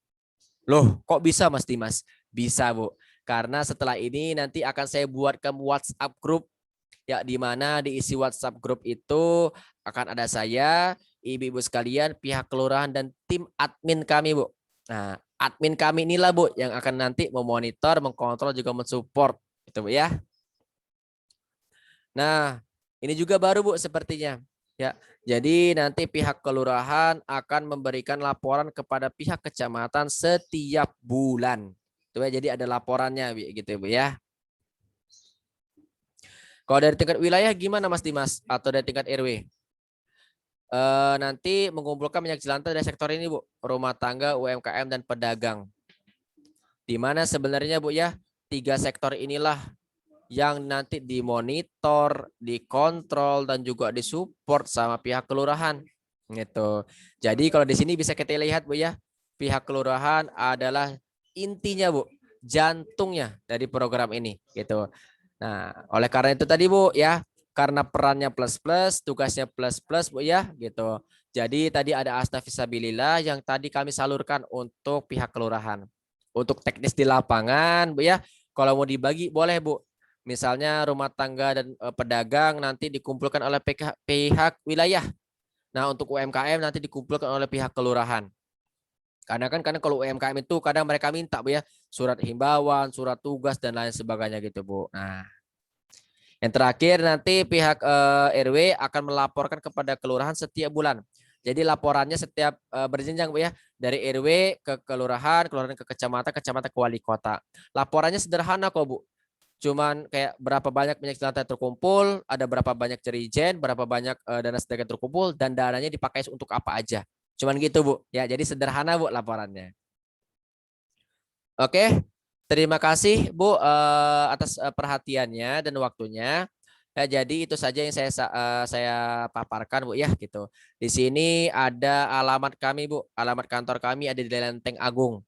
Loh, kok bisa, Mas Dimas? Bisa, Bu. Karena setelah ini nanti akan saya buatkan WhatsApp group, ya, di mana diisi WhatsApp group itu akan ada saya, ibu-ibu sekalian, pihak kelurahan dan tim admin kami, Bu. Nah, admin kami inilah, Bu, yang akan nanti memonitor, mengkontrol juga mensupport, itu, Bu, ya. Nah, ini juga baru, Bu, sepertinya. Ya, jadi nanti pihak kelurahan akan memberikan laporan kepada pihak kecamatan setiap bulan. Tuh, ya, jadi ada laporannya, gitu, Bu, ya. Kalau dari tingkat wilayah gimana, Mas Dimas? Atau dari tingkat RW? Nanti mengumpulkan minyak jelantah dari sektor ini, Bu. Rumah tangga, UMKM, dan pedagang. Di mana sebenarnya, Bu, ya, 3 sektor inilah yang nanti dimonitor, dikontrol, dan juga disupport sama pihak kelurahan. Gitu. Jadi kalau di sini bisa kita lihat, Bu, ya, pihak kelurahan adalah intinya, Bu, jantungnya dari program ini, gitu. Nah, oleh karena itu tadi, Bu, ya, karena perannya plus-plus, tugasnya plus-plus Bu ya gitu. Jadi tadi ada asna fisabilillah yang tadi kami salurkan untuk pihak kelurahan. Untuk teknis di lapangan Bu ya, kalau mau dibagi boleh Bu. Misalnya rumah tangga dan pedagang nanti dikumpulkan oleh pihak wilayah. Nah, untuk UMKM nanti dikumpulkan oleh pihak kelurahan. Karena kalau UMKM itu kadang mereka minta Bu ya, surat himbauan, surat tugas dan lain sebagainya gitu Bu. Nah, yang terakhir nanti pihak RW akan melaporkan kepada kelurahan setiap bulan. Jadi laporannya setiap berjenjang Bu ya, dari RW ke kelurahan, kelurahan ke kecamatan, kecamatan ke wali kota. Laporannya sederhana kok Bu. Cuman kayak berapa banyak minyak jelantah terkumpul, ada berapa banyak jerigen, berapa banyak dana sedekah terkumpul, dan dananya dipakai untuk apa aja. Cuman gitu Bu. Ya, jadi sederhana Bu laporannya. Oke, terima kasih Bu atas perhatiannya dan waktunya. Ya, jadi itu saja yang saya paparkan Bu ya gitu. Di sini ada alamat kami Bu, alamat kantor kami ada di Lenteng Agung.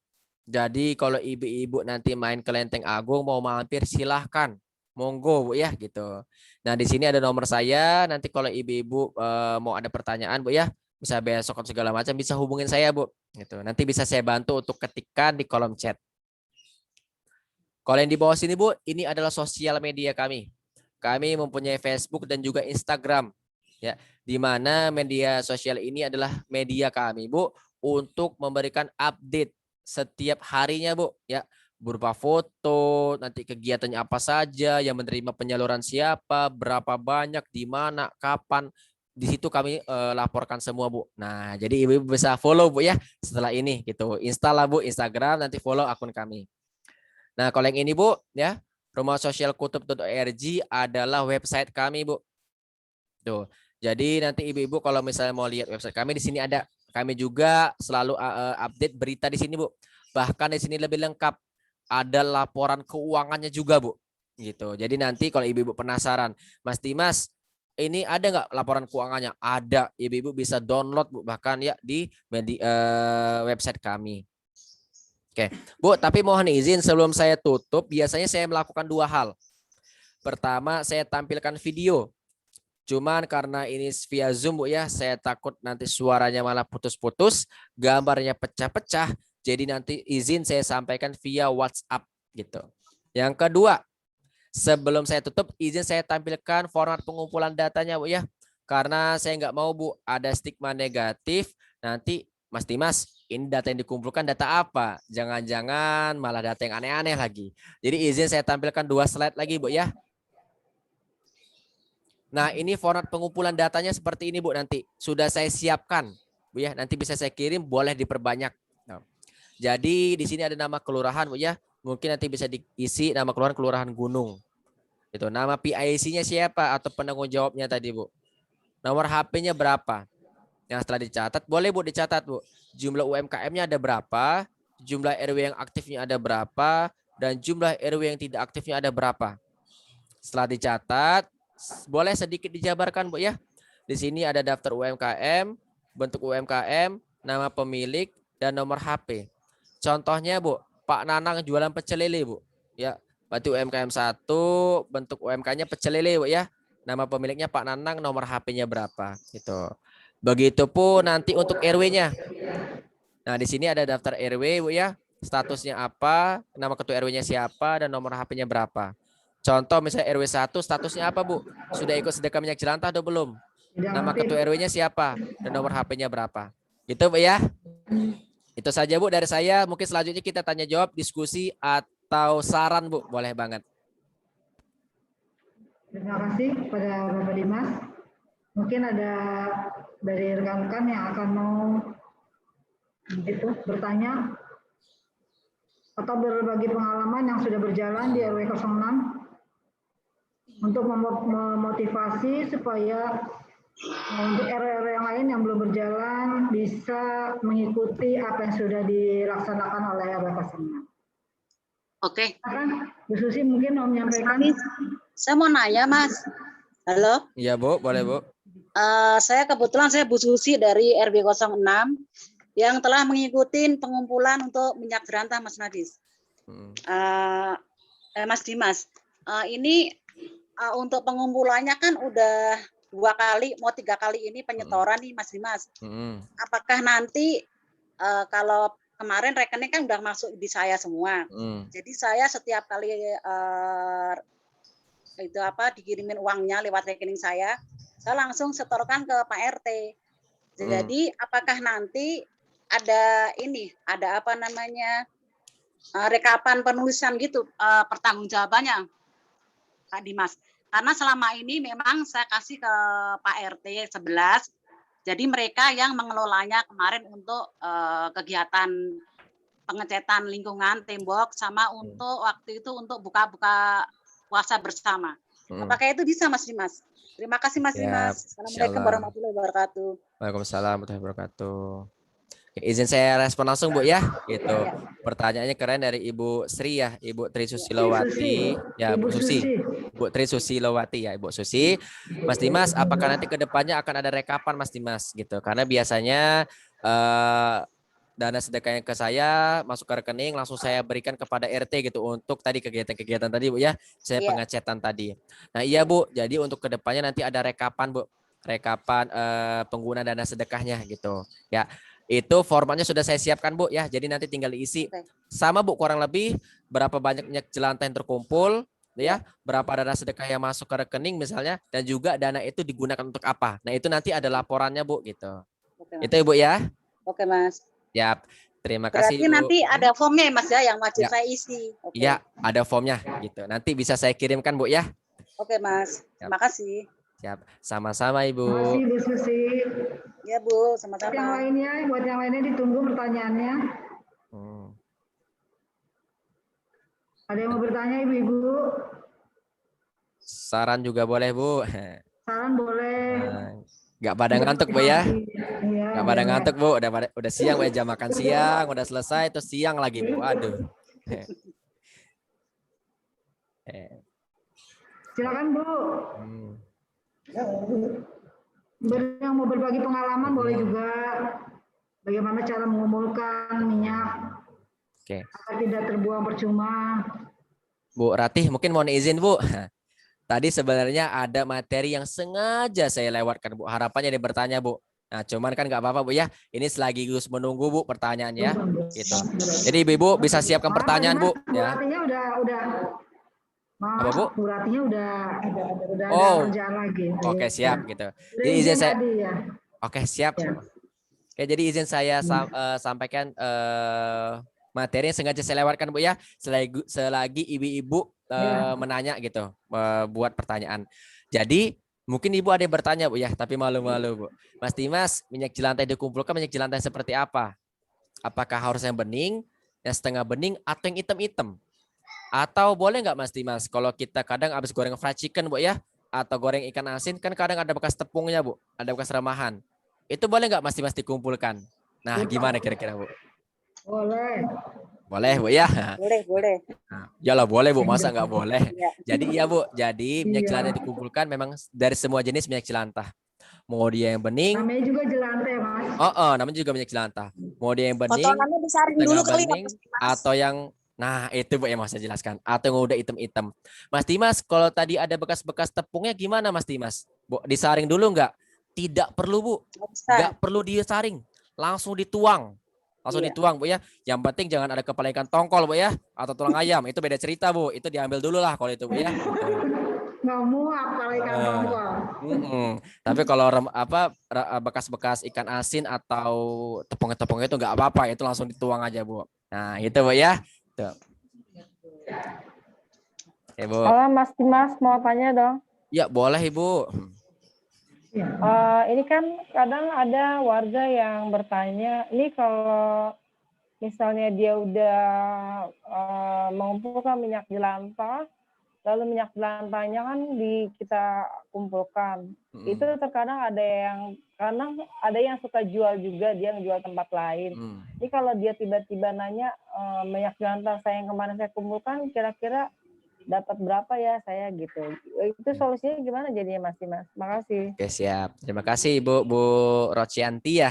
Jadi kalau ibu-ibu nanti main ke Lenteng Agung mau mampir silahkan, monggo Bu ya gitu. Nah di sini ada nomor saya. Nanti kalau ibu-ibu mau ada pertanyaan Bu ya, bisa besok atau segala macam bisa hubungin saya Bu. Gitu. Nanti bisa saya bantu untuk ketikkan di kolom chat. Kalau yang di bawah sini Bu, ini adalah sosial media kami. Kami mempunyai Facebook dan juga Instagram. Ya, di mana media sosial ini adalah media kami Bu untuk memberikan update setiap harinya Bu ya, berupa foto, nanti kegiatannya apa saja, yang menerima penyaluran siapa, berapa banyak, di mana, kapan. Di situ kami laporkan semua Bu. Nah, jadi ibu-ibu bisa follow Bu ya setelah ini gitu. Install lah Bu Instagram, nanti follow akun kami. Nah, kalau yang ini Bu ya, rumahsosialkutub.org adalah website kami Bu. Tuh. Jadi nanti ibu-ibu kalau misalnya mau lihat website kami di sini ada. Kami juga selalu update berita di sini Bu. Bahkan di sini lebih lengkap. Ada laporan keuangannya juga Bu. Gitu. Jadi nanti kalau ibu-ibu penasaran, Mas Dimas, ini ada nggak laporan keuangannya? Ada. Ibu-ibu bisa download Bu bahkan ya di website kami. Oke, Bu, tapi mohon izin sebelum saya tutup, biasanya saya melakukan dua hal. Pertama, saya tampilkan video. Cuman karena ini via Zoom Bu ya, saya takut nanti suaranya malah putus-putus, gambarnya pecah-pecah. Jadi nanti izin saya sampaikan via WhatsApp gitu. Yang kedua, sebelum saya tutup, izin saya tampilkan format pengumpulan datanya Bu ya. Karena saya nggak mau Bu ada stigma negatif nanti Mas Dimas, ini data yang dikumpulkan data apa? Jangan-jangan malah data yang aneh-aneh lagi. Jadi izin saya tampilkan dua slide lagi Bu ya. Nah ini format pengumpulan datanya seperti ini Bu nanti. Sudah saya siapkan Bu ya. Nanti bisa saya kirim, boleh diperbanyak. Nah, jadi di sini ada nama kelurahan Bu ya. Mungkin nanti bisa diisi nama kelurahan Gunung. Itu nama PIC-nya siapa atau penanggung jawabnya tadi Bu. Nomor HP-nya berapa? Yang setelah dicatat, boleh Bu dicatat Bu. Jumlah UMKM-nya ada berapa, jumlah RW yang aktifnya ada berapa, dan jumlah RW yang tidak aktifnya ada berapa. Setelah dicatat, boleh sedikit dijabarkan Bu ya. Di sini ada daftar UMKM, bentuk UMKM, nama pemilik, dan nomor HP. Contohnya Bu, Pak Nanang jualan pecel lele Bu. Ya, berarti UMKM 1, bentuk UMK-nya pecel lele Bu ya. Nama pemiliknya Pak Nanang, nomor HP-nya berapa gitu. Begitupun nanti untuk RW-nya. Nah, di sini ada daftar RW Bu ya. Statusnya apa, nama ketua RW-nya siapa, dan nomor HP-nya berapa. Contoh misalnya RW 1 statusnya apa Bu? Sudah ikut sedekah minyak jelantah atau belum? Nama ketua RW-nya siapa dan nomor HP-nya berapa. Gitu Bu ya. Itu saja Bu dari saya. Mungkin selanjutnya kita tanya jawab, diskusi atau saran Bu. Boleh banget. Terima kasih kepada Bapak Dimas. Mungkin ada dari rekan-rekan yang akan mau bertanya atau berbagi pengalaman yang sudah berjalan di RW 06 untuk memotivasi supaya untuk RW yang lain yang belum berjalan bisa mengikuti apa yang sudah dilaksanakan oleh RW 06. Oke. Bu Susi mungkin mau menyampaikan. Saya mau nanya Mas. Halo. Iya Bu, boleh Bu. Saya kebetulan Bu Susi dari RW 06 yang telah mengikuti pengumpulan untuk minyak jelantah Mas Nadis. Mas Dimas, ini untuk pengumpulannya kan udah 2 kali, mau 3 kali ini penyetoran nih Mas Dimas. Apakah nanti kalau kemarin rekening kan udah masuk di saya semua. Jadi saya setiap kali itu dikirimin uangnya lewat rekening saya langsung setorkan ke Pak RT. Jadi apakah nanti ada rekapan penulisan gitu pertanggungjawabannya Pak Dimas. Karena selama ini memang saya kasih ke Pak RT 11, jadi mereka yang mengelolanya kemarin untuk kegiatan pengecetan lingkungan, tembok, sama untuk waktu itu untuk buka-buka puasa bersama. Apakah itu bisa Mas Dimas? Terima kasih Mas Dimas. Assalamualaikum warahmatullahi wabarakatuh. Waalaikumsalam warahmatullahi wabarakatuh. Izin saya respon langsung Bu ya, gitu. Pertanyaannya keren dari Ibu Sri ya, Ibu Tri Susilowati, ya Bu Susi, Bu Tri Susilowati ya, Ibu Susi. Mas Dimas, apakah nanti ke depannya akan ada rekapan Mas Dimas gitu? Karena biasanya dana sedekahnya ke saya masuk ke rekening langsung saya berikan kepada RT gitu untuk tadi kegiatan-kegiatan tadi Bu ya, saya pengecetan tadi. Nah iya Bu, jadi untuk ke depannya nanti ada rekapan Bu, rekapan pengguna dana sedekahnya gitu ya. Itu formatnya sudah saya siapkan Bu ya. Jadi nanti tinggal diisi. Sama Bu, kurang lebih berapa banyak minyak jelantah yang terkumpul ya, berapa dana sedekah yang masuk ke rekening misalnya, dan juga dana itu digunakan untuk apa. Nah, itu nanti ada laporannya Bu gitu. Itu Ibu ya. Oke Mas. Siap. Terima kasih Berarti Bu. nanti ada formnya Mas ya yang wajib saya isi. Iya, ada formnya gitu. Nanti bisa saya kirimkan Bu ya. Oke Mas. Terima kasih. Siap. Sama-sama Ibu. Terima kasih Bu Susi. Ya Bu, sama-sama. Buat yang lainnya ditunggu pertanyaannya. Ada yang mau bertanya Ibu-ibu? Saran juga boleh Bu. Saran boleh. Nggak pada ngantuk Bu ya? Iya, Nggak pada ngantuk Bu, udah siang Bu, jam makan siang, udah selesai terus siang lagi Bu. Aduh. Silakan Bu. Yang mau berbagi pengalaman boleh juga. Bagaimana cara mengumpulkan minyak agar tidak terbuang percuma. Bu Ratih, mungkin mohon izin Bu. Tadi sebenarnya ada materi yang sengaja saya lewatkan Bu. Harapannya dia bertanya Bu. Nah, cuman kan nggak apa-apa Bu ya. Ini selagi Gus menunggu Bu pertanyaannya. Gitu. Jadi Ibu bisa siapkan pertanyaan Bu. Ya. Artinya udah. Apa Bu? Bu Ratinya udah ada kerjaan lagi. Oke, siap gitu. Jadi izin saya. Oke, siap. Oke, jadi izin saya sampaikan materi yang sengaja saya lewatkan Bu ya. Selagi ibu-ibu menanya gitu, buat pertanyaan. Jadi mungkin Ibu ada yang bertanya Bu ya, tapi malu-malu Bu. Mas Dimas, minyak jelantah dikumpulkan minyak jelantah seperti apa? Apakah harus yang bening, yang setengah bening, atau yang hitam-hitam? Atau boleh nggak Mas Dimas, kalau kita kadang habis goreng fried chicken Bu ya, atau goreng ikan asin, kan kadang ada bekas tepungnya Bu, ada bekas remahan. Itu boleh nggak Mas Dimas dikumpulkan? Nah, gimana kira-kira Bu? Boleh. Boleh Bu ya? Boleh. Yalah boleh Bu, masa nggak boleh? Jadi iya Bu, jadi minyak jelantah dikumpulkan memang dari semua jenis minyak jelantah. Mau dia yang bening. Namanya juga jelantah ya Mas? Namanya juga minyak jelantah. Mau dia yang bening, dulu bening, atau yang nah itu Bu yang mau saya jelaskan. Atau yang udah hitam-hitam. Mas Dimas, kalau tadi ada bekas-bekas tepungnya gimana Mas Dimas? Bu, disaring dulu nggak? Tidak perlu Bu, nggak perlu disaring, langsung dituang. Dituang Bu ya. Yang penting jangan ada kepala ikan tongkol Bu ya, atau tulang ayam. Itu beda cerita Bu. Itu diambil dulu lah kalau itu Bu ya. Nggak muat kepala ikan tongkol. Tapi kalau bekas-bekas ikan asin atau tepung-tepung itu nggak apa-apa. Itu langsung dituang aja Bu. Nah itu Bu ya. Tuh. Bu. Halo Mas Dimas, mau tanya dong. Ya boleh Ibu. Ini kan kadang ada warga yang bertanya, ini kalau misalnya dia udah mengumpulkan minyak jelantah, lalu minyak jelantahnya kan kita kumpulkan. Itu terkadang ada yang suka jual juga, dia menjual tempat lain. Jadi kalau dia tiba-tiba nanya minyak jelantah saya yang kemarin saya kumpulkan, kira-kira dapat berapa ya saya gitu. Itu solusinya gimana jadinya Mas Dimas? Makasih. Oke, siap. Terima kasih Bu Rocianti ya.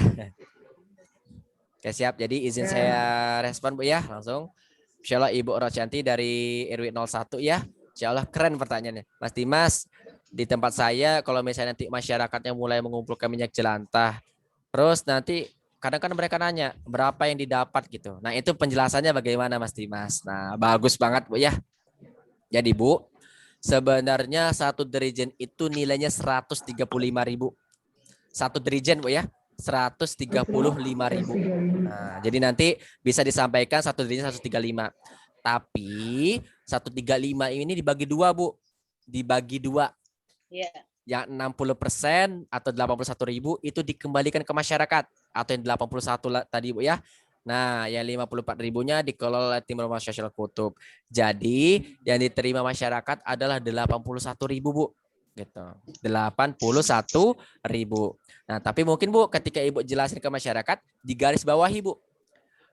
Oke, siap. Jadi izin saya respon Bu ya langsung. Insyaallah Ibu Rocianti dari RW 01 ya. Insya Allah keren pertanyaannya. Mas Dimas, di tempat saya kalau misalnya nanti masyarakatnya mulai mengumpulkan minyak jelantah, terus nanti kadang kan mereka nanya berapa yang didapat gitu. Nah itu penjelasannya bagaimana Mas Dimas? Nah bagus banget Bu ya. Jadi Bu, sebenarnya satu dirijen itu nilainya 135.000. Satu dirijen Bu ya, 135.000. Nah, jadi nanti bisa disampaikan satu dirijen 135. Tapi 135 ini dibagi dua Bu. Dibagi dua. Iya. Yang 60% atau 81.000 itu dikembalikan ke masyarakat. Atau yang 81 tadi Bu ya. Nah, yang 54.000-nya dikelola tim Rumah Sosial Kutub. Jadi, yang diterima masyarakat adalah 81.000 Bu. Gitu. 81.000. Nah, tapi mungkin Bu ketika Ibu jelasin ke masyarakat, di garis bawahi Bu.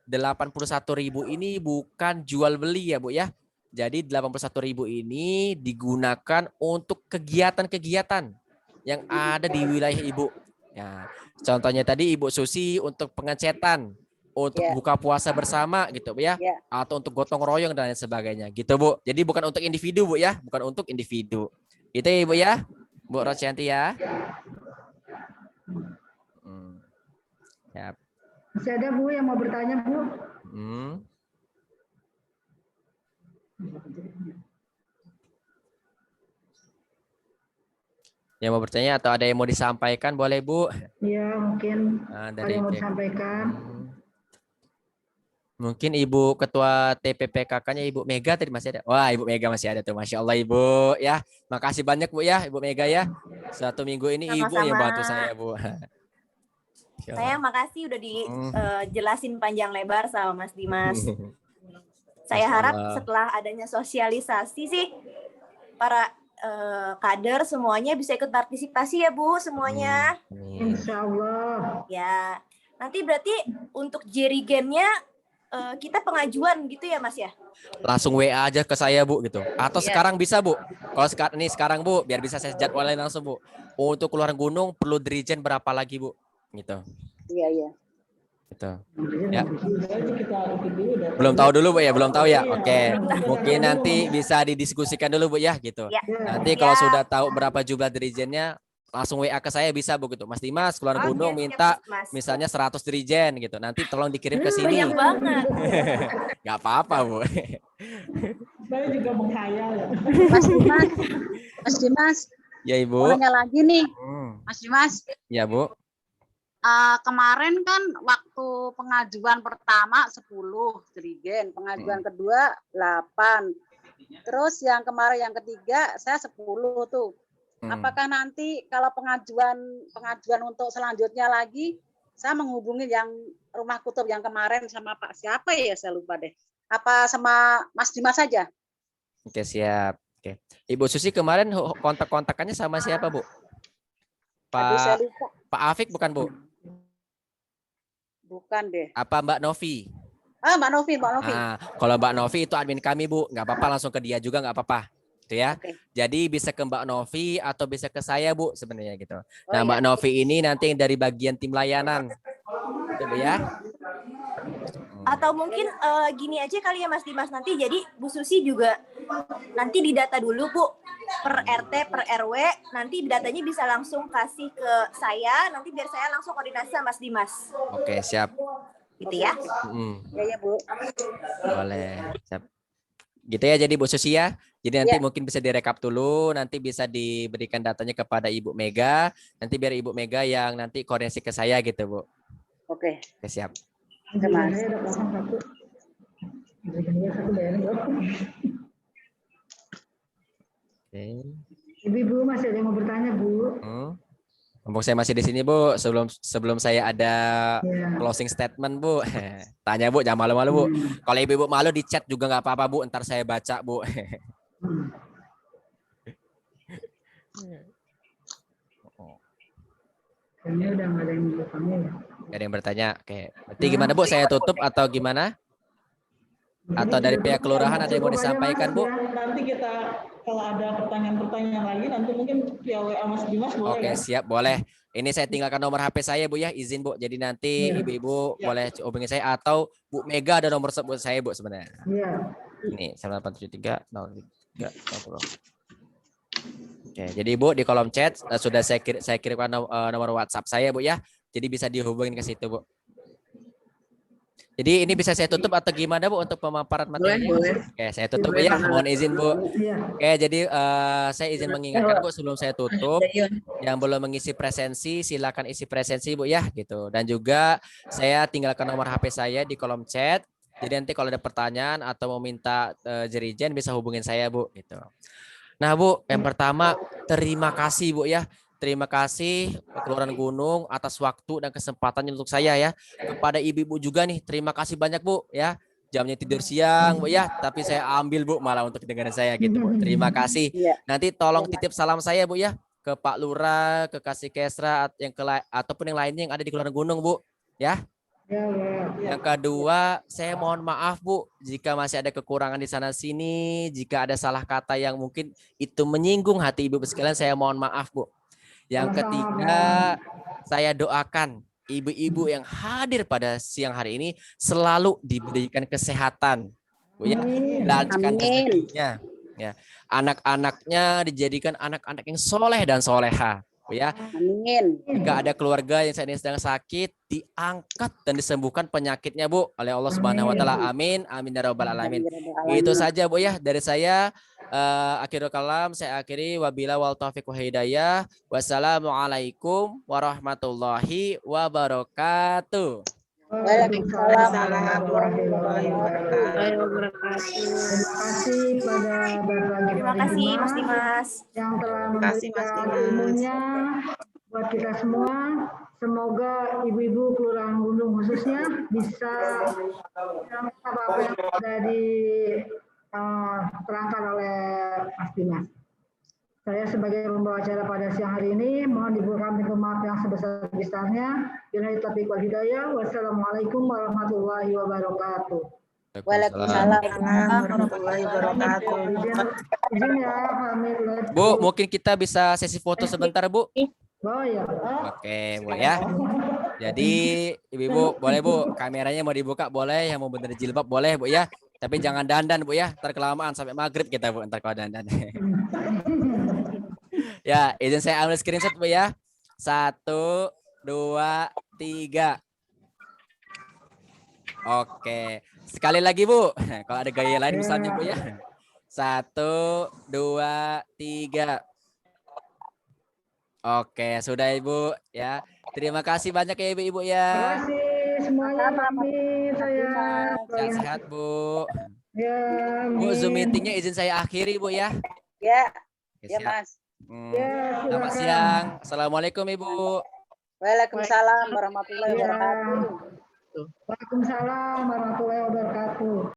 81.000 ini bukan jual beli ya Bu ya. Jadi 81.000 ini digunakan untuk kegiatan-kegiatan yang ada di wilayah Ibu. Ya, contohnya tadi Ibu Susi untuk pengecetan, untuk buka puasa bersama gitu Bu ya, atau untuk gotong royong dan lain sebagainya gitu Bu. Jadi bukan untuk individu Bu ya, bukan untuk individu. Itu ya Ibu ya, Bu Rosyanti ya. Ya. Masih ada Bu yang mau bertanya Bu? Yang mau bertanya atau ada yang mau disampaikan boleh Bu? Iya mungkin ada Dari yang mau disampaikan. Mungkin Ibu Ketua TPPKK-nya Ibu Mega tadi masih ada. Wah Ibu Mega masih ada tuh. Masya Allah Ibu ya. Makasih banyak Bu ya Ibu Mega ya. Satu minggu ini Ibu yang bantu saya Bu. Saya makasih udah dijelasin panjang lebar sama Mas Dimas. Saya harap setelah adanya sosialisasi sih para kader semuanya bisa ikut partisipasi ya Bu semuanya. Insya Allah. Ya, nanti berarti untuk jerigennya kita pengajuan gitu ya Mas ya? Langsung WA aja ke saya Bu gitu. Atau sekarang bisa Bu. Kalau sekarang Bu, biar bisa saya jadwalin langsung Bu. Untuk keluar gunung perlu dirijen berapa lagi Bu? Gitu. Iya. Gitu. Ya. Belum tahu dulu Bu ya, belum tahu ya. Oke. Mungkin nanti bisa didiskusikan dulu Bu ya gitu. Nanti kalau sudah tahu berapa jumlah dirijennya langsung WA ke saya bisa Bu gitu. Mas Dimas keluar gunung minta misalnya 100 dirijen gitu. Nanti tolong dikirim ke sini. Banyak banget. Gak apa-apa Bu. Saya juga menghayal ya. Mas Dimas. Ya Ibu. Mau nanya lagi nih. Mas Dimas. Ya Bu. Kemarin kan waktu pengajuan pertama 10 dirigen, pengajuan kedua 8. Terus yang kemarin yang ketiga saya 10 tuh. Apakah nanti kalau pengajuan untuk selanjutnya lagi saya menghubungi yang Rumah Kutub yang kemarin sama Pak siapa ya saya lupa deh. Apa sama Mas Dimas saja? Oke, siap. Oke. Ibu Susi kemarin kontak-kontakannya sama siapa, Bu? Pak Afik bukan, Bu? Bukan deh. Apa Mbak Novi? Mbak Novi. Nah, kalau Mbak Novi itu admin kami, Bu. Nggak apa-apa, langsung ke dia juga nggak apa-apa. Gitu ya. Okay. Jadi bisa ke Mbak Novi atau bisa ke saya, Bu, sebenarnya gitu. Nah, Mbak Novi ini nanti yang dari bagian tim layanan. Gitu, Bu ya. Atau mungkin gini aja kali ya Mas Dimas, nanti jadi Bu Susi juga nanti didata dulu Bu per RT per RW, nanti datanya bisa langsung kasih ke saya, nanti biar saya langsung koordinasi sama Mas Dimas. Oke, siap. Gitu ya. Ya Bu. Boleh. Siap. Gitu ya jadi Bu Susi ya. Jadi nanti mungkin bisa direkap dulu, nanti bisa diberikan datanya kepada Ibu Mega, nanti biar Ibu Mega yang nanti koordinasi ke saya gitu Bu. Oke. Oke, siap. Ibu masih ada yang mau bertanya Bu? Mumpung saya masih di sini Bu, sebelum saya ada closing statement Bu, tanya Bu, jangan malu-malu Bu. Kalau ibu malu di chat juga nggak apa-apa Bu, ntar saya baca Bu. Kayaknya udah nggak ada yang bertanya ya. Gak ada yang bertanya. Oke. Berarti gimana Bu? Saya tutup atau gimana? Atau dari pihak kelurahan ada yang mau disampaikan Bu? Nanti kita kalau ada pertanyaan-pertanyaan lagi nanti mungkin via WA Mas Dimas boleh. Oke, siap, boleh. Ini saya tinggalkan nomor HP saya Bu ya, izin Bu. Jadi nanti ibu-ibu boleh hubungi saya atau Bu Mega ada nomor sebut saya Bu sebenarnya. Iya. Ini 0873 Enggak, ngobrol. Oke, jadi Bu di kolom chat sudah saya kirimkan nomor WhatsApp saya Bu ya. Jadi bisa dihubungin ke situ Bu. Jadi ini bisa saya tutup atau gimana Bu untuk pemaparan materinya? Boleh. Oke, saya tutup Bu ya. Mohon izin Bu. Iya. Oke, jadi saya izin mengingatkan Bu sebelum saya tutup, yang belum mengisi presensi silakan isi presensi Bu ya gitu. Dan juga saya tinggalkan nomor HP saya di kolom chat. Jadi nanti kalau ada pertanyaan atau mau minta jerigen bisa hubungin saya Bu gitu. Nah Bu, yang pertama terima kasih Bu ya. Terima kasih Kelurahan Gunung atas waktu dan kesempatannya untuk saya ya. Kepada ibu-ibu juga nih, terima kasih banyak Bu ya. Jamnya tidur siang Bu ya, tapi saya ambil Bu malah untuk dengerin saya gitu Bu. Terima kasih. Iya. Nanti tolong titip salam saya Bu ya ke Pak Lurah, ke Kasih Kesra ataupun yang lainnya yang ada di Kelurahan Gunung Bu ya. Ya, Yang kedua, saya mohon maaf Bu jika masih ada kekurangan di sana sini, jika ada salah kata yang mungkin itu menyinggung hati ibu sekalian, saya mohon maaf Bu. Yang ketiga, saya doakan ibu-ibu yang hadir pada siang hari ini selalu diberikan kesehatan, Bu ya, dilancarkan rezekinya, ya. Anak-anaknya dijadikan anak-anak yang soleh dan soleha, Bu ya. Amin. Jika ada keluarga yang saat ini sedang sakit, diangkat dan disembuhkan penyakitnya Bu oleh Allah Subhanahu Wa Taala. Amin, amin ya rabbal alamin. Itu saja Bu ya dari saya. Akhirul kalam saya akhiri wabila wal taufiq wa hidayah. Wassalamualaikum warahmatullahi wabarakatuh. Waalaikumsalam warahmatullahi wabarakatuh. Terima kasih pada Bapak Terima kasih Mas Dimas. yang telah Terima kasih, Mas memberikan Dimas. ilmunya buat kita semua. Semoga ibu-ibu Kelurahan Gunung khususnya bisa yang apa-apa yang sudah diterangkan oleh Mas Dimas. Saya sebagai pembawa acara pada siang hari ini mohon dibukakan pintu maaf yang sebesar-besarnya. Billahi taufiq wal hidayah. Wassalamualaikum warahmatullahi wabarakatuh. Waalaikumsalam. Warahmatullahi wabarakatuh. Izin ya, pamit. Bu, mungkin kita bisa sesi foto sebentar Bu. Oh ya. Oke Bu ya. Jadi ibu-ibu boleh Bu, kameranya mau dibuka boleh, yang mau bener jilbab boleh Bu ya. Tapi jangan dandan Bu ya, ntar kelamaan sampai maghrib kita Bu, ntar kalau dandan. Ya, izin saya ambil screenshot Bu ya. 1, 2, 3. Oke, sekali lagi Bu. Kalau ada gaya lain misalnya Bu ya. 1, 2, 3. Oke, sudah Ibu ya. Terima kasih banyak ya Ibu-ibu Terima ya. kasih semuanya, pamit saya. Sehat-sehat Bu. Ya, Bu, Zoom amin. meetingnya izin saya akhiri Bu ya. Ya, Oke, ya siap. Mas. Ya, Selamat silakan. siang. Assalamualaikum Ibu. Waalaikumsalam warahmatullahi Ya. wabarakatuh. Waalaikumsalam warahmatullahi wabarakatuh.